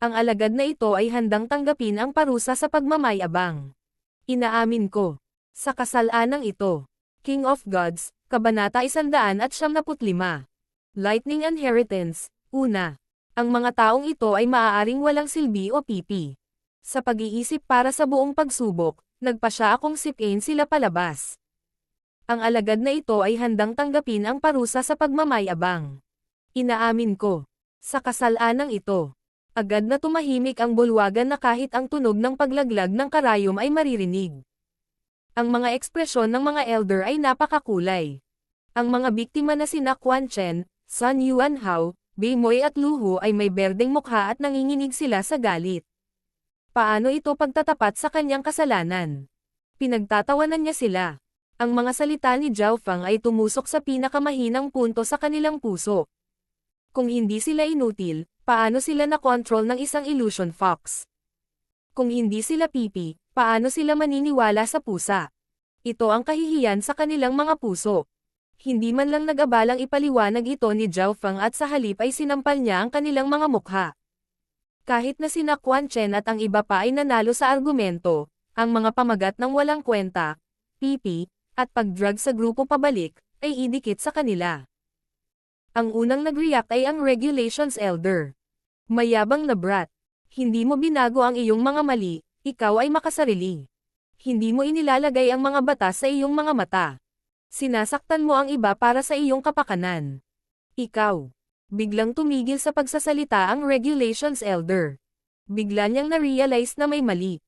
Ang alagad na ito ay handang tanggapin ang parusa sa pagmamayabang. Inaamin ko. Sa kasalanang ito. King of Gods, Kabanata 175. Lightning Inheritance, una. Ang mga taong ito ay maaaring walang silbi o pipi. Sa pag-iisip para sa buong pagsubok, nagpasya akong sipain sila palabas. Ang alagad na ito ay handang tanggapin ang parusa sa pagmamayabang. Inaamin ko. Sa kasalanang ito. Agad na tumahimik ang bulwagan na kahit ang tunog ng paglaglag ng karayom ay maririnig. Ang mga ekspresyon ng mga elder ay napakakulay. Ang mga biktima na sina Quan Chen, Sun Yuanhao, Beimoy at Lu Hu ay may berdeng mukha at nanginginig sila sa galit. Paano ito pagtatapat sa kanyang kasalanan? Pinagtatawanan niya sila. Ang mga salita ni Zhao Fang ay tumusok sa pinakamahinang punto sa kanilang puso. Kung hindi sila inutil, paano sila na-control ng isang illusion fox? Kung hindi sila pipi, paano sila maniniwala sa pusa? Ito ang kahihiyan sa kanilang mga puso. Hindi man lang nag-abalang ipaliwanag ito ni Zhao Fang at sa halip ay sinampal niya ang kanilang mga mukha. Kahit na sina Quan Chen at ang iba pa ay nanalo sa argumento, ang mga pamagat ng walang kwenta, pipi, at pag-drug sa grupo pabalik, ay idikit sa kanila. Ang unang nag-react ay ang regulations elder. Mayabang na brat. Hindi mo binago ang iyong mga mali, ikaw ay makasarili. Hindi mo inilalagay ang mga batas sa iyong mga mata. Sinasaktan mo ang iba para sa iyong kapakanan. Ikaw. Biglang tumigil sa pagsasalita ang regulations elder. Bigla niyang na-realize na may mali.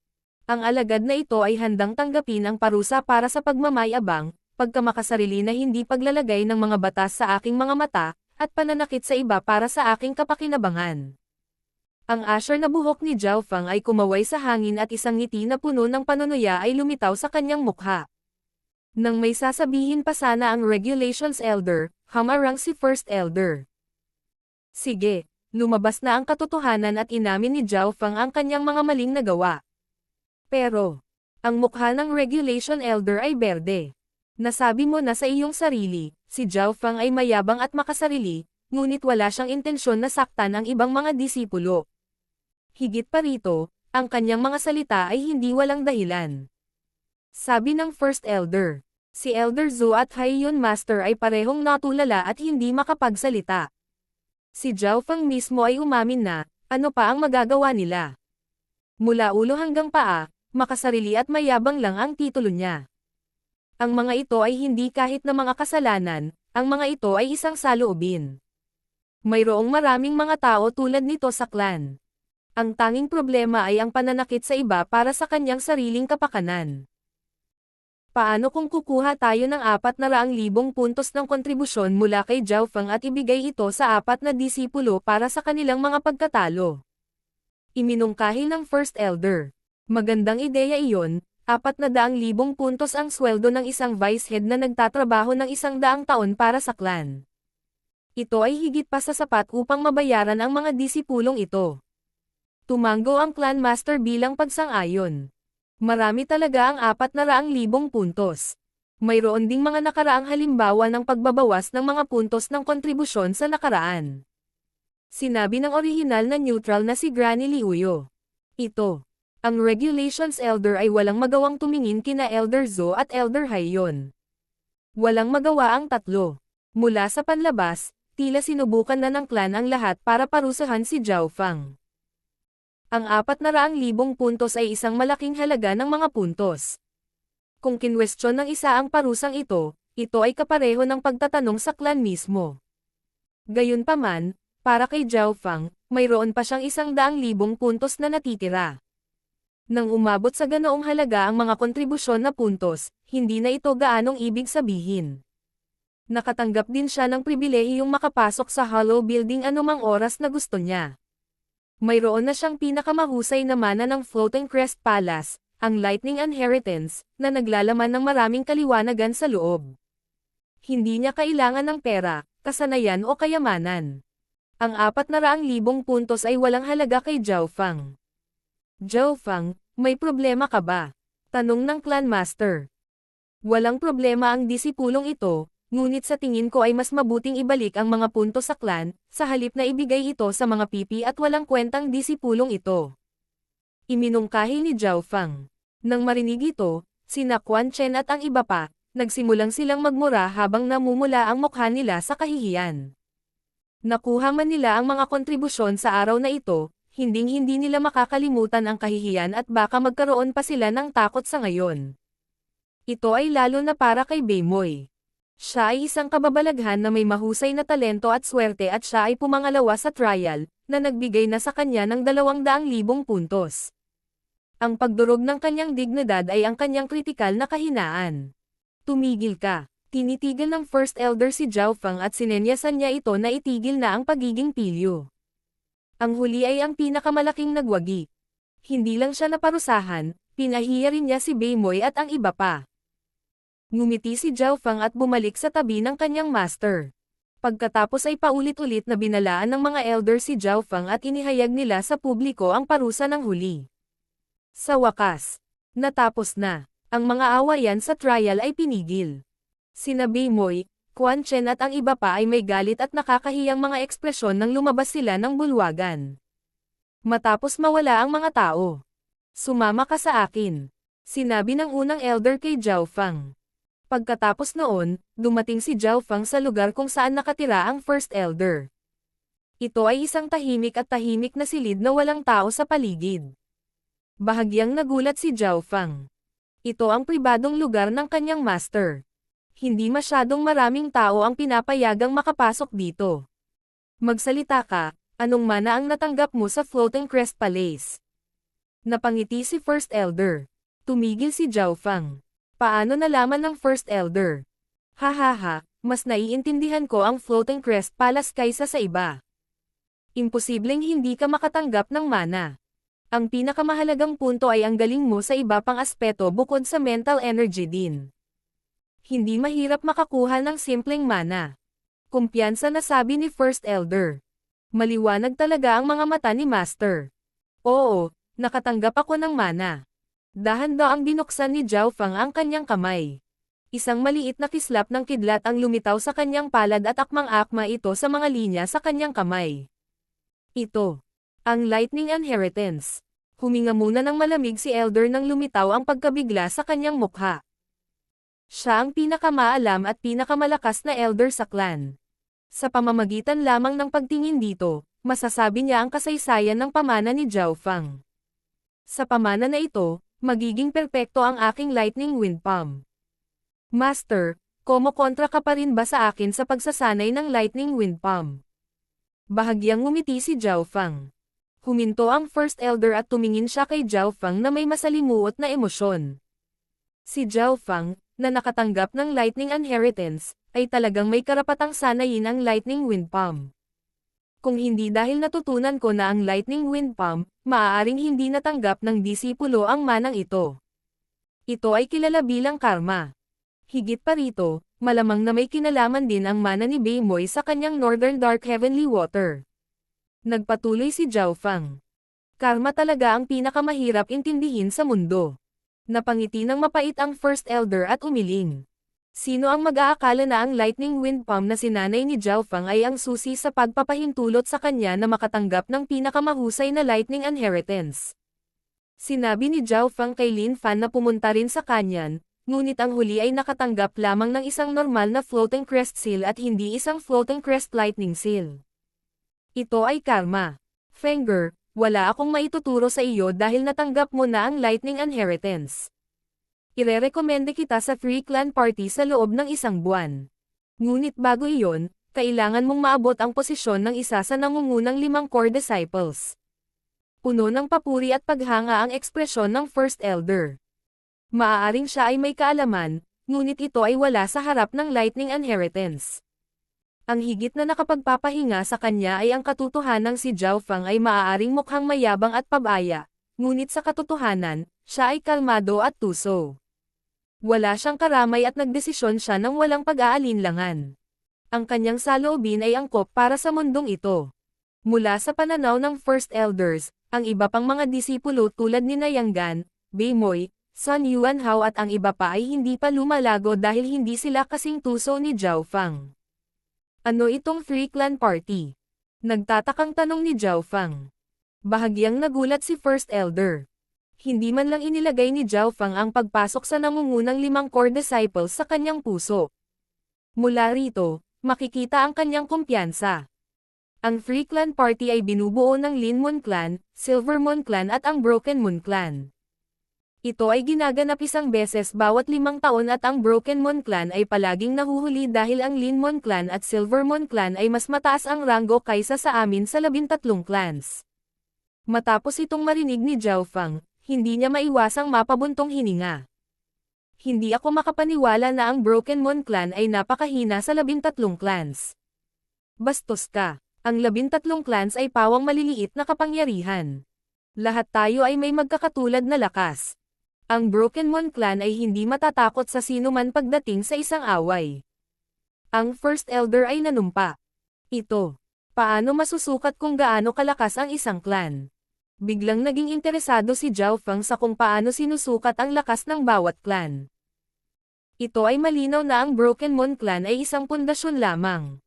Ang alagad na ito ay handang tanggapin ang parusa para sa pagmamayabang, pagkamakasarili na hindi paglalagay ng mga batas sa aking mga mata, at pananakit sa iba para sa aking kapakinabangan. Ang asyar na buhok ni Zhao Fang ay kumaway sa hangin at isang ngiti na puno ng panunuya ay lumitaw sa kanyang mukha. Nang may sasabihin pa sana ang regulations elder, hamarang si first elder. Sige, lumabas na ang katotohanan at inamin ni Zhao Fang ang kanyang mga maling nagawa. Pero, ang mukha ng regulation elder ay berde. Nasabi mo na sa iyong sarili, si Zhao Fang ay mayabang at makasarili, ngunit wala siyang intensyon na saktan ang ibang mga disipulo. Higit pa rito, ang kanyang mga salita ay hindi walang dahilan. Sabi ng First Elder, si Elder Zhou at Haiyan Master ay parehong natulala at hindi makapagsalita. Si Zhao Fang mismo ay umamin na, ano pa ang magagawa nila? Mula ulo hanggang paa, makasarili at mayabang lang ang titulo niya. Ang mga ito ay hindi kahit na mga kasalanan, ang mga ito ay isang saloobin. Mayroong maraming mga tao tulad nito sa clan. Ang tanging problema ay ang pananakit sa iba para sa kanyang sariling kapakanan. Paano kung kukuha tayo ng 400,000 puntos ng kontribusyon mula kay Zhao Fang at ibigay ito sa 4 na disipulo para sa kanilang mga pagkatalo? Iminungkahi ng First Elder. Magandang ideya iyon, 400,000 puntos ang sweldo ng isang vice head na nagtatrabaho ng 100 taon para sa clan. Ito ay higit pa sa sapat upang mabayaran ang mga disipulong ito. Tumango ang clan master bilang pagsang-ayon. Marami talaga ang 400,000 puntos. Mayroon ding mga nakaraang halimbawa ng pagbabawas ng mga puntos ng kontribusyon sa nakaraan. Sinabi ng orihinal na neutral na si Granny Liuyo. Ito. Ang Regulations Elder ay walang magawang tumingin kina Elder Zhou at Elder Haiyan. Walang magawa ang tatlo. Mula sa panlabas, tila sinubukan na ng clan ang lahat para parusahan si Zhao Fang. Ang 400,000 puntos ay isang malaking halaga ng mga puntos. Kung kinwestiyon ng isa ang parusang ito ay kapareho ng pagtatanong sa clan mismo. Gayunpaman, para kay Zhao Fang, mayroon pa siyang 100,000 puntos na natitira. Nang umabot sa ganoong halaga ang mga kontribusyon na puntos, hindi na ito gaanong ibig sabihin. Nakatanggap din siya ng pribilehiyong makapasok sa Hollow Building anumang oras na gusto niya. Mayroon na siyang pinakamahusay na mana ng Floating Crest Palace, ang Lightning Inheritance, na naglalaman ng maraming kaliwanagan sa loob. Hindi niya kailangan ng pera, kasanayan o kayamanan. Ang 400,000 puntos ay walang halaga kay Zhao Fang. Zhao Fang, may problema ka ba? Tanong ng clan master. Walang problema ang disipulong ito, ngunit sa tingin ko ay mas mabuting ibalik ang mga puntos sa clan, sa halip na ibigay ito sa mga pipi at walang kwentang disipulong ito. Iminungkahi ni Zhao Fang. Nang marinig ito, sina Quan Chen at ang iba pa, nagsimulang silang magmura habang namumula ang mukha nila sa kahihiyan. Nakuha man nila ang mga kontribusyon sa araw na ito, hinding-hindi nila makakalimutan ang kahihiyan at baka magkaroon pa sila ng takot sa ngayon. Ito ay lalo na para kay Beimoy. Siya ay isang kababalaghan na may mahusay na talento at swerte at siya ay pumangalawa sa trial, na nagbigay na sa kanya ng 200,000 puntos. Ang pagdurog ng kanyang dignidad ay ang kanyang kritikal na kahinaan. Tumigil ka. Tinitigil ng First Elder si Zhao Fang at sinenyasan niya ito na itigil na ang pagiging pilyo. Ang huli ay ang pinakamalaking nagwagi. Hindi lang siya naparusahan, pinahiya rin niya si Beimoy at ang iba pa. Ngumiti si Zhao Fang at bumalik sa tabi ng kanyang master. Pagkatapos ay paulit-ulit na binalaan ng mga elder si Zhao Fang at inihayag nila sa publiko ang parusa ng huli. Sa wakas, natapos na. Ang mga awayan sa trial ay pinigil. Sina Beimoy, Quan Chen at ang iba pa ay may galit at nakakahiyang mga ekspresyon nang lumabas sila ng bulwagan. Matapos mawala ang mga tao. Sumama ka sa akin. Sinabi ng unang elder kay Zhao Fang. Pagkatapos noon, dumating si Zhao Fang sa lugar kung saan nakatira ang First Elder. Ito ay isang tahimik at tahimik na silid na walang tao sa paligid. Bahagyang nagulat si Zhao Fang. Ito ang pribadong lugar ng kanyang master. Hindi masyadong maraming tao ang pinapayagang makapasok dito. Magsalita ka, anong mana ang natanggap mo sa Floating Crest Palace? Napangiti si First Elder. Tumigil si Zhao Fang. Paano nalaman ng First Elder? Hahaha, mas naiintindihan ko ang Floating Crest Palace kaysa sa iba. Imposibleng hindi ka makatanggap ng mana. Ang pinakamahalagang punto ay ang galing mo sa iba pang aspeto bukod sa mental energy din. Hindi mahirap makakuha ng simpleng mana. Kumpiyansa na sabi ni First Elder. Maliwanag talaga ang mga mata ni Master. Oo, nakatanggap ako ng mana. Dahan-daang binuksan ni Zhao Fang ang kanyang kamay. Isang maliit na kislap ng kidlat ang lumitaw sa kanyang palad at akmang-akma ito sa mga linya sa kanyang kamay. Ito. Ang Lightning Inheritance. Huminga muna ng malamig si Elder nang lumitaw ang pagkabigla sa kanyang mukha. Siya ang pinakamaalam at pinakamalakas na Elder sa clan. Sa pamamagitan lamang ng pagtingin dito, masasabi niya ang kasaysayan ng pamana ni Zhao Fang. Sa pamana na ito, magiging perpekto ang aking Lightning Wind Palm. Master, komo-kontra ka pa rin ba sa akin sa pagsasanay ng Lightning Wind Palm? Bahagyang ngumiti si Zhao Fang. Huminto ang First Elder at tumingin siya kay Zhao Fang na may masalimuot na emosyon. Si Zhao Fang, na nakatanggap ng Lightning Inheritance, ay talagang may karapatang sanayin ang Lightning Wind Palm. Kung hindi dahil natutunan ko na ang Lightning Wind Palm, maaaring hindi natanggap ng disipulo ang manang ito. Ito ay kilala bilang karma. Higit pa rito, malamang na may kinalaman din ang mana ni Beimoy sa kanyang Northern Dark Heavenly Water. Nagpatuloy si Zhao Fang. Karma talaga ang pinakamahirap intindihin sa mundo. Napangiti ng mapait ang First Elder at umiling. Sino ang mag-aakala na ang Lightning Wind Palm na sinanay ni Zhao Fang ay ang susi sa pagpapahintulot sa kanya na makatanggap ng pinakamahusay na Lightning Inheritance? Sinabi ni Zhao Fang kay Lin Fan na pumunta rin sa kanyan, ngunit ang huli ay nakatanggap lamang ng isang normal na Floating Crest Seal at hindi isang Floating Crest Lightning Seal. Ito ay karma. Fenger, wala akong maituturo sa iyo dahil natanggap mo na ang Lightning Inheritance. Irerekomende kita sa 3-clan party sa loob ng 1 buwan. Ngunit bago iyon, kailangan mong maabot ang posisyon ng isa sa nangungunang 5 core disciples. Puno ng papuri at paghanga ang ekspresyon ng First Elder. Maaaring siya ay may kaalaman, ngunit ito ay wala sa harap ng Lightning Inheritance. Ang higit na nakapagpapahinga sa kanya ay ang katotohanang si Zhao Fang ay maaaring mukhang mayabang at pabaya, ngunit sa katotohanan, siya ay kalmado at tuso. Wala siyang karamay at nagdesisyon siya ng walang pag-aalinlangan. Ang kanyang saloobin ay angkop para sa mundong ito. Mula sa pananaw ng First Elders, ang iba pang mga disipulo tulad ni Yang Gan, Beimoy, Sun Yuanhao at ang iba pa ay hindi pa lumalago dahil hindi sila kasing tuso ni Zhao Fang. Ano itong 3-clan party? Nagtatakang tanong ni Zhao Fang. Bahagyang nagulat si First Elder. Hindi man lang inilagay ni Zhao Fang ang pagpasok sa nangungunang 5 core disciples sa kanyang puso. Mula rito, makikita ang kanyang kumpiyansa. Ang 3-clan party ay binubuo ng Lin Moon Clan, Silver Moon Clan at ang Broken Moon Clan. Ito ay ginaganap 1 beses bawat 5 taon at ang Broken Moon Clan ay palaging nahuhuli dahil ang Lin Moon Clan at Silver Moon Clan ay mas mataas ang ranggo kaysa sa amin sa 13 clans. Matapos itong marinig ni Zhao Fang, hindi niya maiwasang mapabuntong hininga. Hindi ako makapaniwala na ang Broken Moon Clan ay napakahina sa 13 clans. Bastos ka, ang 13 clans ay pawang maliliit na kapangyarihan. Lahat tayo ay may magkakatulad na lakas. Ang Broken Moon Clan ay hindi matatakot sa sino man pagdating sa isang away. Ang First Elder ay nanumpa. Ito. Paano masusukat kung gaano kalakas ang isang clan? Biglang naging interesado si Zhao Fang sa kung paano sinusukat ang lakas ng bawat clan. Ito ay malinaw na ang Broken Moon Clan ay isang pundasyon lamang.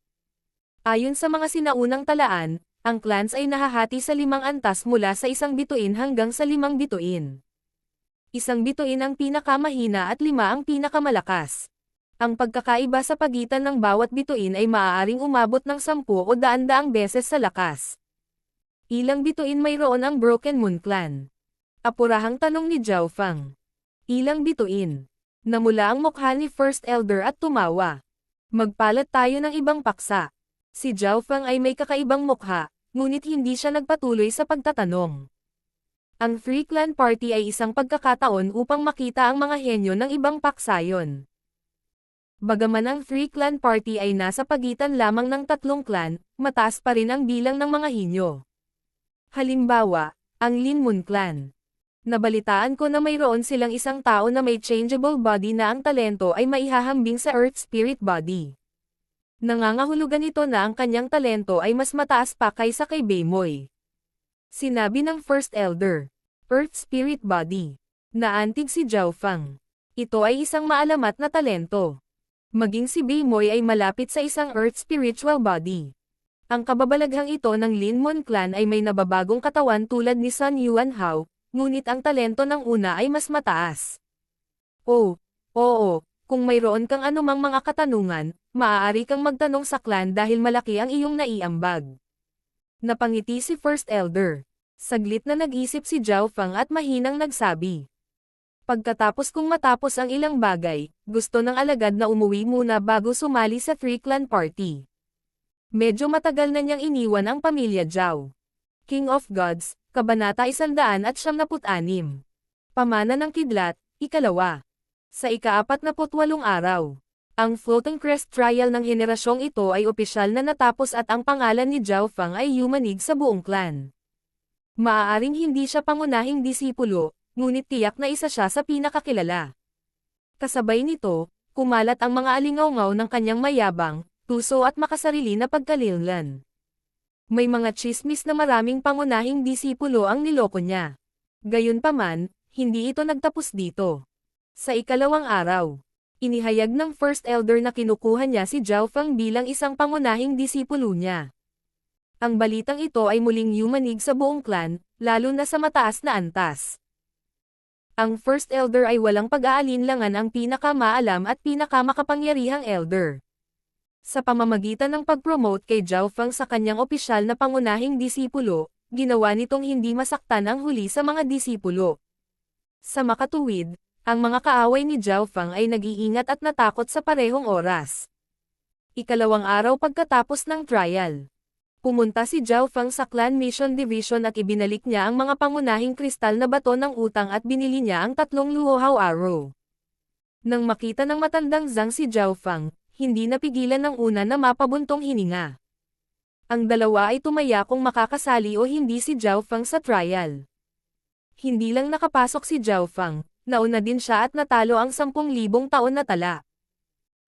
Ayon sa mga sinaunang talaan, ang clans ay nahahati sa 5 antas mula sa 1 bituin hanggang sa 5 bituin. 1 bituin ang pinakamahina at 5 ang pinakamalakas. Ang pagkakaiba sa pagitan ng bawat bituin ay maaaring umabot ng 10 o daan-daang beses sa lakas. Ilang bituin mayroon ang Broken Moon Clan? Apurahang tanong ni Zhao Fang. Ilang bituin? Namula ang mukha ni First Elder at tumawa. Magpalat tayo ng ibang paksa. Si Zhao Fang ay may kakaibang mukha, ngunit hindi siya nagpatuloy sa pagtatanong. Ang 3-clan party ay isang pagkakataon upang makita ang mga henyo ng ibang paksayon. Bagaman ang 3-clan party ay nasa pagitan lamang ng 3 clan, mataas pa rin ang bilang ng mga henyo. Halimbawa, ang Lin Moon Clan. Nabalitaan ko na mayroon silang isang tao na may changeable body na ang talento ay maihahambing sa Earth Spirit Body. Nangangahulugan ito na ang kanyang talento ay mas mataas pa kaysa kay Beimoy. Sinabi ng First Elder. Earth Spirit Body. Naantig si Zhao Fang. Ito ay isang maalamat na talento. Maging si Beimoy ay malapit sa isang Earth spiritual body. Ang kababalaghang ito ng Linmon clan ay may nababagong katawan tulad ni Sun Yuan Hao, ngunit ang talento ng una ay mas mataas. Oh, oo, kung mayroon kang anumang mga katanungan, maaari kang magtanong sa clan dahil malaki ang iyong naiambag. Napangiti si First Elder. Saglit na nag-isip si Zhao Fang at mahinang nagsabi. Pagkatapos kung matapos ang ilang bagay, gusto ng alagad na umuwi muna bago sumali sa Three Clan Party. Medyo matagal na niyang iniwan ang pamilya Zhao. King of Gods, Kabanata 176. Pamana ng Kidlat, Ikalawa. Sa ika-48 araw. Ang Floating Crest Trial ng henerasyong ito ay opisyal na natapos at ang pangalan ni Zhao Fang ay yumanig sa buong clan. Maaaring hindi siya pangunahing disipulo, ngunit tiyak na isa siya sa pinakakilala. Kasabay nito, kumalat ang mga alingawngaw ng kanyang mayabang, tuso at makasarili na pagkalillan. May mga tsismis na maraming pangunahing disipulo ang niloko niya. Gayunpaman, hindi ito nagtapos dito. Sa ikalawang araw, inihayag ng First Elder na kinukuha niya si Zhao Fang bilang isang pangunahing disipulo niya. Ang balitang ito ay muling yumanig sa buong clan, lalo na sa mataas na antas. Ang First Elder ay walang pag-aalinlangan ang pinakamaalam at pinakamakapangyarihang elder. Sa pamamagitan ng pag-promote kay Zhao Fang sa kanyang opisyal na pangunahing disipulo, ginawa nitong hindi masaktan ang huli sa mga disipulo. Sa makatuwid, ang mga kaaway ni Zhao Fang ay nag-iingat at natakot sa parehong oras. Ikalawang araw pagkatapos ng trial. Pumunta si Zhao Fang sa Clan Mission Division at ibinalik niya ang mga pangunahing kristal na bato ng utang at binili niya ang 3 Luohao Arrow. Nang makita ng matandang Zhang si Zhao Fang, hindi napigilan ng una na mapabuntong hininga. Ang dalawa ay tumaya kung makakasali o hindi si Zhao Fang sa trial. Hindi lang nakapasok si Zhao Fang, nauna din siya at natalo ang 10,000 taon na tala.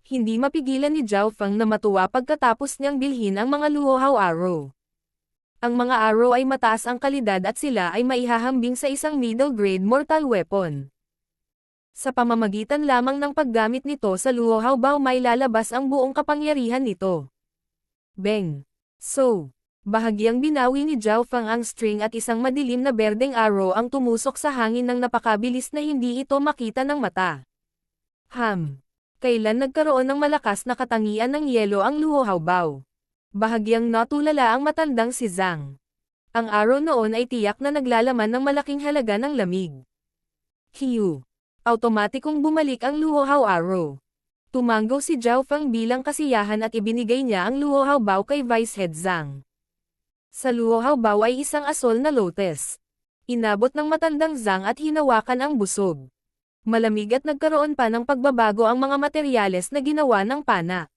Hindi mapigilan ni Zhao Fang na matuwa pagkatapos niyang bilhin ang mga Luohao Arrow. Ang mga arrow ay mataas ang kalidad at sila ay maihahambing sa isang middle-grade mortal weapon. Sa pamamagitan lamang ng paggamit nito sa Luohao Bao may lalabas ang buong kapangyarihan nito. Beng! So, bahagyang binawi ni Zhao Fang ang string at isang madilim na berdeng arrow ang tumusok sa hangin ng napakabilis na hindi ito makita ng mata. Kailan nagkaroon ng malakas na katangian ng yelo ang Luohao Bao? Bahagyang natulala ang matandang si Zhang. Ang arrow noon ay tiyak na naglalaman ng malaking halaga ng lamig. Hiu! Automatikong bumalik ang Luohao Arrow. Tumanggo si Zhao Fang bilang kasiyahan at ibinigay niya ang Luohao Bao kay Vice Head Zhang. Sa Luohao Bao ay isang asol na lotus. Inabot ng matandang Zhang at hinawakan ang busog. Malamig at nagkaroon pa ng pagbabago ang mga materyales na ginawa ng pana.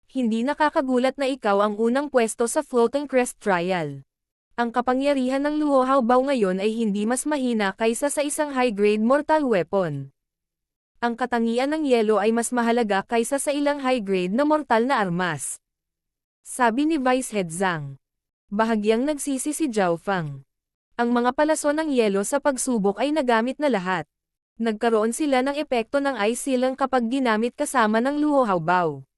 Hindi nakakagulat na ikaw ang unang pwesto sa Floating Crest Trial. Ang kapangyarihan ng Luohao Bao ngayon ay hindi mas mahina kaysa sa isang high-grade mortal weapon. Ang katangian ng yelo ay mas mahalaga kaysa sa ilang high-grade na mortal na armas. Sabi ni Vice Head Zhang. Bahagyang nagsisi si Zhao Fang. Ang mga palaso ng yelo sa pagsubok ay nagamit na lahat. Nagkaroon sila ng epekto ng ice sealant kapag ginamit kasama ng Luohao Bao.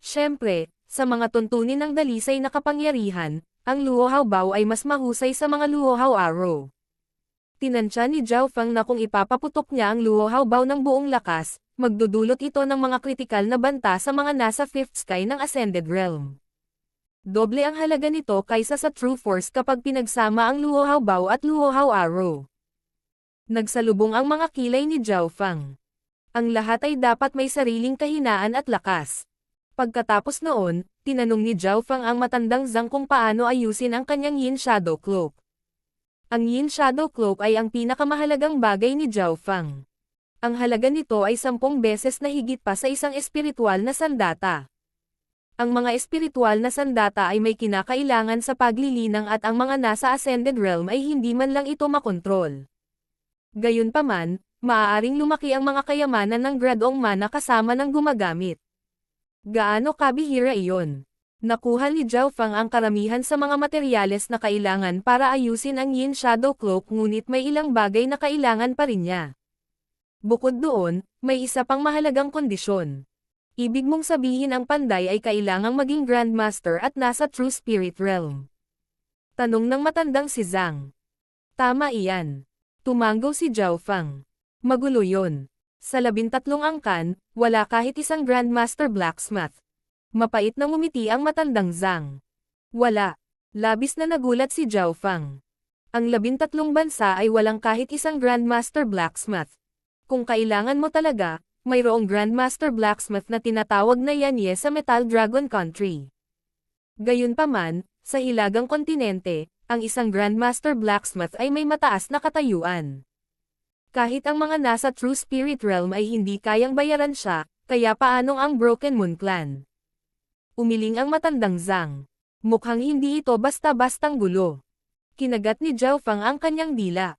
Siyempre, sa mga tuntunin ng dalisay na kapangyarihan, ang Luohao Bao ay mas mahusay sa mga Luohao Arrow. Tinansya ni Zhao Fang na kung ipapaputok niya ang Luohao Bao ng buong lakas, magdudulot ito ng mga kritikal na banta sa mga nasa 5th sky ng Ascended Realm. Doble ang halaga nito kaysa sa True Force kapag pinagsama ang Luohao Bao at Luohao Arrow. Nagsalubong ang mga kilay ni Zhao Fang. Ang lahat ay dapat may sariling kahinaan at lakas. Pagkatapos noon, tinanong ni Zhao Fang ang matandang Zhang kung paano ayusin ang kanyang Yin Shadow Cloak. Ang Yin Shadow Cloak ay ang pinakamahalagang bagay ni Zhao Fang. Ang halaga nito ay 10 beses na higit pa sa isang espiritual na sandata. Ang mga espiritual na sandata ay may kinakailangan sa paglilinang at ang mga nasa Ascended Realm ay hindi man lang ito makontrol. Gayunpaman, maaaring lumaki ang mga kayamanan ng gradong mana kasama ng gumagamit. Gaano kabihira iyon? Nakuha ni Zhao Fang ang karamihan sa mga materyales na kailangan para ayusin ang Yin Shadow Cloak ngunit may ilang bagay na kailangan pa rin niya. Bukod doon, may isa pang mahalagang kondisyon. Ibig mong sabihin ang panday ay kailangang maging Grandmaster at nasa True Spirit Realm. Tanong ng matandang si Zhang. Tama iyan. Tumanggo si Zhao Fang. Magulo yun. Sa 13 angkan, wala kahit isang Grandmaster Blacksmith. Mapait na ngumiti ang matandang Zhang. Wala. Labis na nagulat si Zhao Fang. Ang 13 bansa ay walang kahit isang Grandmaster Blacksmith. Kung kailangan mo talaga, mayroong Grandmaster Blacksmith na tinatawag na Yanye sa Metal Dragon Country. Gayunpaman, sa Hilagang Kontinente, ang isang Grandmaster Blacksmith ay may mataas na katayuan. Kahit ang mga nasa True Spirit Realm ay hindi kayang bayaran siya, kaya paanong ang Broken Moon Clan? Umiling ang matandang Zhang. Mukhang hindi ito basta-bastang gulo. Kinagat ni Zhao Fang ang kanyang dila.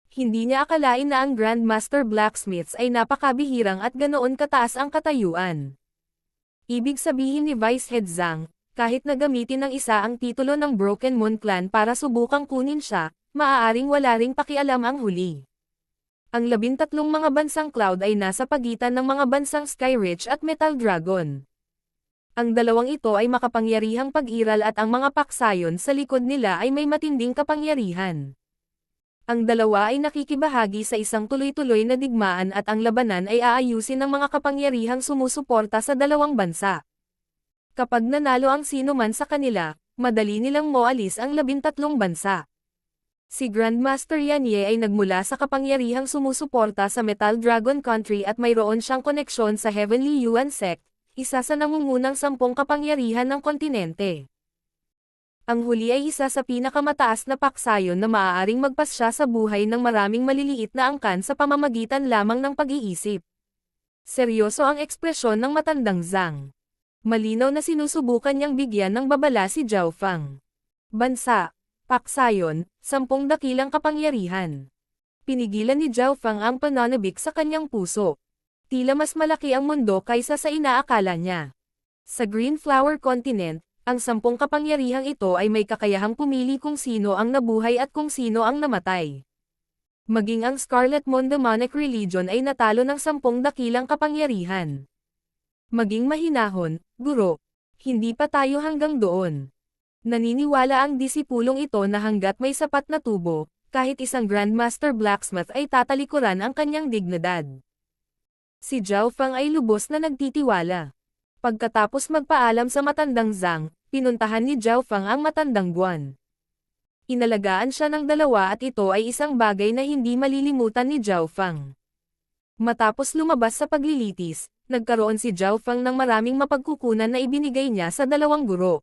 Hindi niya akalain na ang Grandmaster Blacksmiths ay napakabihirang at ganoon kataas ang katayuan. Ibig sabihin ni Vice Head Zhang, kahit na gamitin ng isa ang titulo ng Broken Moon Clan para subukang kunin siya, maaaring wala ring pakialam ang huli. Ang 13 mga bansang Cloud ay nasa pagitan ng mga bansang Skyreach at Metal Dragon. Ang dalawang ito ay makapangyarihang pag-iral at ang mga paksayon sa likod nila ay may matinding kapangyarihan. Ang dalawa ay nakikibahagi sa isang tuloy-tuloy na digmaan at ang labanan ay aayusin ng mga kapangyarihang sumusuporta sa dalawang bansa. Kapag nanalo ang sino man sa kanila, madali nilang moalis ang 13 bansa. Si Grandmaster Yanye ay nagmula sa kapangyarihang sumusuporta sa Metal Dragon Country at mayroon siyang koneksyon sa Heavenly Yuan Sect, isa sa nangungunang 10 kapangyarihan ng kontinente. Ang huli ay isa sa pinakamataas na paksayon na maaaring magpasya sa buhay ng maraming maliliit na angkan sa pamamagitan lamang ng pag-iisip. Seryoso ang ekspresyon ng matandang Zhang. Malinaw na sinusubukan niyang bigyan ng babala si Zhao Fang. Bansa, paksayon, 10 dakilang kapangyarihan. Pinigilan ni Zhao Fang ang pananabik sa kanyang puso. Tila mas malaki ang mundo kaysa sa inaakala niya. Sa Green Flower Continent, ang 10 kapangyarihang ito ay may kakayahang pumili kung sino ang nabuhay at kung sino ang namatay. Maging ang Scarlet Moon Demonic Religion ay natalo ng 10 dakilang kapangyarihan. Maging mahinahon, guro. Hindi pa tayo hanggang doon. Naniniwala ang disipulong ito na hanggat may sapat na tubo, kahit isang Grandmaster Blacksmith ay tatalikuran ang kanyang dignidad. Si Zhao Fang ay lubos na nagtitiwala. Pagkatapos magpaalam sa matandang Zhang, pinuntahan ni Zhao Fang ang matandang Guan. Inalagaan siya ng dalawa at ito ay isang bagay na hindi malilimutan ni Zhao Fang. Matapos lumabas sa paglilitis, nagkaroon si Zhao Fang ng maraming mapagkukunan na ibinigay niya sa dalawang guro.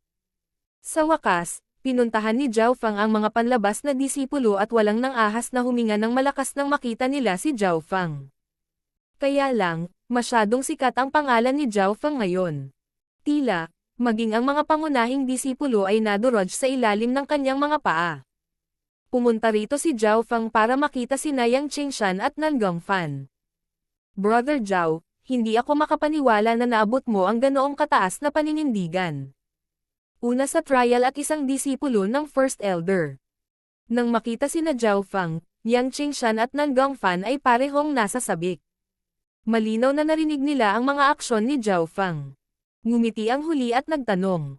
Sa wakas, pinuntahan ni Zhao Fang ang mga panlabas na disipulo at walang nang ahas na huminga ng malakas nang makita nila si Zhao Fang. Kaya lang, masyadong sikat ang pangalan ni Zhao Fang ngayon. Tila, maging ang mga pangunahing disipulo ay nadurog sa ilalim ng kanyang mga paa. Pumunta rito si Zhao Fang para makita si Yang Qingshan at Nan Gongfan. Brother Zhao, hindi ako makapaniwala na naabot mo ang ganoong kataas na paninindigan. Una sa trial at isang disipulo ng First Elder. Nang makita sina Zhao Fang, Yang Qingshan at Nan Gongfan ay parehong nasa sabik. Malinaw na narinig nila ang mga aksyon ni Zhao Fang. Ngumiti ang huli at nagtanong.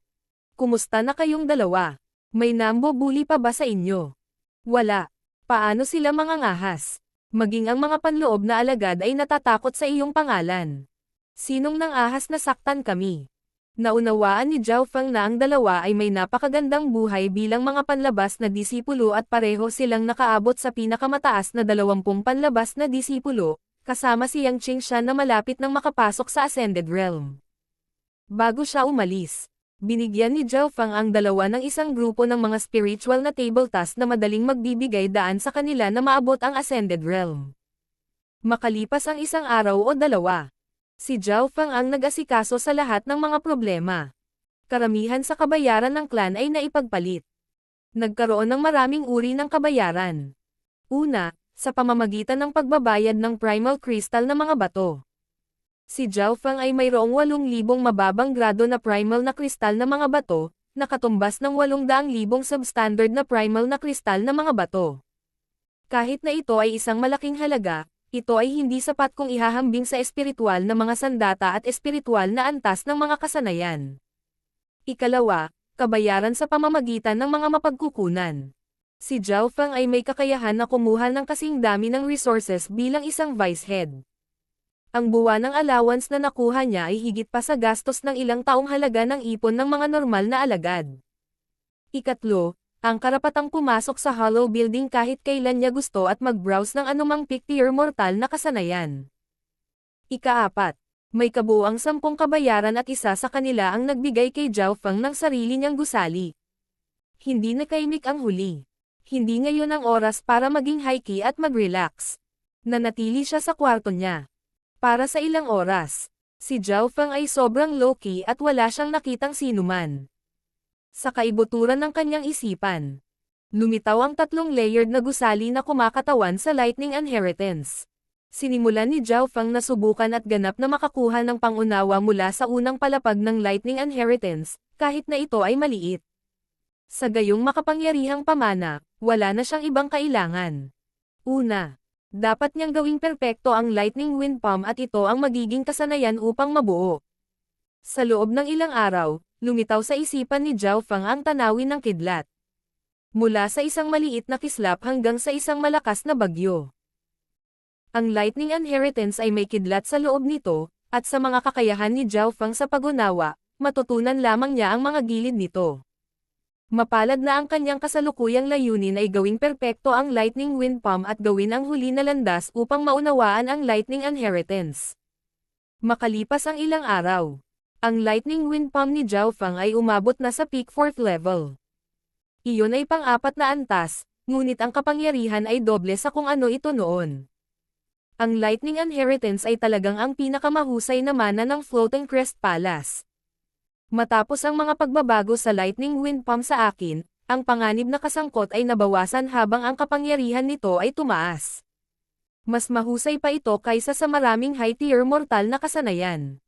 Kumusta na kayong dalawa? May nambubuli pa ba sa inyo? Wala. Paano sila mangangahas? Maging ang mga panloob na alagad ay natatakot sa iyong pangalan. Sinong nang ahas na saktan kami? Naunawaan ni Zhao Fang na ang dalawa ay may napakagandang buhay bilang mga panlabas na disipulo at pareho silang nakaabot sa pinakamataas na 20 panlabas na disipulo, kasama si Yang Qingshan na malapit nang makapasok sa Ascended Realm. Bago siya umalis, binigyan ni Zhao Fang ang dalawa ng isang grupo ng mga spiritual na table task na madaling magbibigay daan sa kanila na maabot ang Ascended Realm. Makalipas ang isang araw o dalawa, si Zhao Fang ang nag-asikaso sa lahat ng mga problema. Karamihan sa kabayaran ng clan ay naipagpalit. Nagkaroon ng maraming uri ng kabayaran. Una, sa pamamagitan ng pagbabayad ng primal crystal na mga bato. Si Zhao Fang ay mayroong 8,000 mababang grado na primal na kristal na mga bato, na katumbas ng 800,000 substandard na primal na kristal na mga bato. Kahit na ito ay isang malaking halaga, ito ay hindi sapat kung ihahambing sa espiritual na mga sandata at espiritual na antas ng mga kasanayan. Ikalawa, kabayaran sa pamamagitan ng mga mapagkukunan. Si Zhao Feng ay may kakayahan na kumuha ng kasing dami ng resources bilang isang vice head. Ang buwanang allowance na nakuha niya ay higit pa sa gastos ng ilang taong halaga ng ipon ng mga normal na alagad. Ikatlo, ang karapatang pumasok sa Hollow Building kahit kailan niya gusto at mag-browse ng anumang peak-tier mortal na kasanayan. Ikaapat, may kabuuang 10 kabayaran at isa sa kanila ang nagbigay kay Zhao Feng ng sarili niyang gusali. Hindi nakaimik ang huli. Hindi ngayon ang oras para maging high-key at mag-relax. Nanatili siya sa kwarto niya. Para sa ilang oras, si Zhao Feng ay sobrang low-key at wala siyang nakitang sinuman. Sa kaibuturan ng kanyang isipan, lumitaw ang 3 layered na gusali na kumakatawan sa Lightning Inheritance. Sinimulan ni Zhao Feng na subukan at ganap na makakuha ng pangunawa mula sa unang palapag ng Lightning Inheritance, kahit na ito ay maliit. Sa gayong makapangyarihang pamana, wala na siyang ibang kailangan. Una, dapat niyang gawing perpekto ang Lightning Wind Palm at ito ang magiging kasanayan upang mabuo. Sa loob ng ilang araw, lumitaw sa isipan ni Zhao Feng ang tanawin ng kidlat. Mula sa isang maliit na kislap hanggang sa isang malakas na bagyo. Ang Lightning Inheritance ay may kidlat sa loob nito, at sa mga kakayahan ni Zhao Feng sa pag-unawa, matutunan lamang niya ang mga gilid nito. Mapalad na ang kanyang kasalukuyang layunin ay gawing perpekto ang Lightning Wind Palm at gawin ang huli na landas upang maunawaan ang Lightning Inheritance. Makalipas ang ilang araw, ang Lightning Wind Palm ni Zhao Feng ay umabot na sa peak 4th level. Iyon ay pang-4 na antas, ngunit ang kapangyarihan ay doble sa kung ano ito noon. Ang Lightning Inheritance ay talagang ang pinakamahusay na mana ng Floating Crest Palace. Matapos ang mga pagbabago sa Lightning Wind Palm sa akin, ang panganib na kasangkot ay nabawasan habang ang kapangyarihan nito ay tumaas. Mas mahusay pa ito kaysa sa maraming high-tier mortal na kasanayan.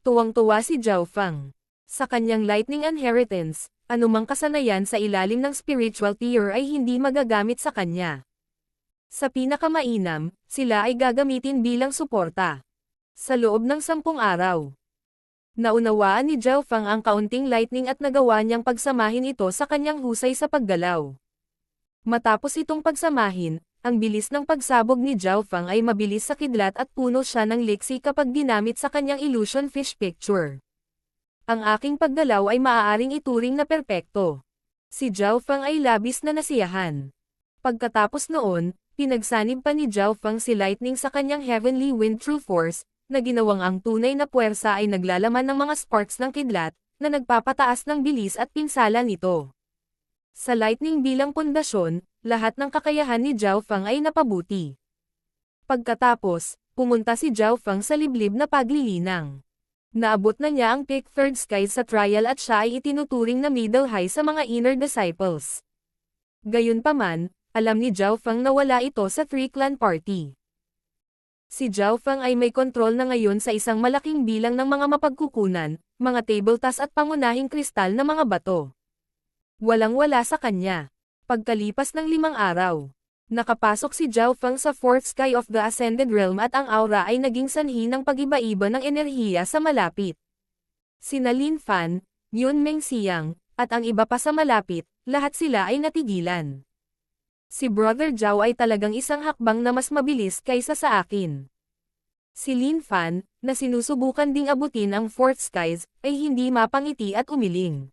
Tuwang-tuwa si Zhao Feng. Sa kanyang Lightning Inheritance, anumang kasanayan sa ilalim ng spiritual tier ay hindi magagamit sa kanya. Sa pinakamainam, sila ay gagamitin bilang suporta. Sa loob ng 10 araw, naunawaan ni Zhao Feng ang kaunting lightning at nagawa niyang pagsamahin ito sa kanyang husay sa paggalaw. Matapos itong pagsamahin, ang bilis ng pagsabog ni Zhao Feng ay mabilis sa kidlat at puno siya ng liksi kapag ginamit sa kanyang illusion fish picture. Ang aking paggalaw ay maaaring ituring na perpekto. Si Zhao Feng ay labis na nasiyahan. Pagkatapos noon, pinagsanib pa ni Zhao Feng si Lightning sa kanyang Heavenly Wind True Force, na ginawang ang tunay na puwersa ay naglalaman ng mga sparks ng kidlat, na nagpapataas ng bilis at pinsala nito. Sa Lightning bilang pundasyon, lahat ng kakayahan ni Zhao Feng ay napabuti. Pagkatapos, pumunta si Zhao Feng sa liblib na paglilinang. Naabot na niya ang peak 3rd sky sa trial at siya ay itinuturing na middle high sa mga inner disciples. Gayunpaman, alam ni Zhao Feng na wala ito sa 3-clan party. Si Zhao Feng ay may kontrol na ngayon sa isang malaking bilang ng mga mapagkukunan, mga tabletas at pangunahing kristal na mga bato. Walang-wala sa kanya. Pagkalipas ng 5 araw, nakapasok si Zhao Feng sa 4th sky of the Ascended Realm at ang aura ay naging sanhi ng pag-iba-iba ng enerhiya sa malapit. Sina Lin Fan, Yun Meng Xiang, at ang iba pa sa malapit, lahat sila ay natigilan. Si Brother Zhao ay talagang isang hakbang na mas mabilis kaysa sa akin. Si Lin Fan, na sinusubukan ding abutin ang 4th skies, ay hindi mapangiti at umiling.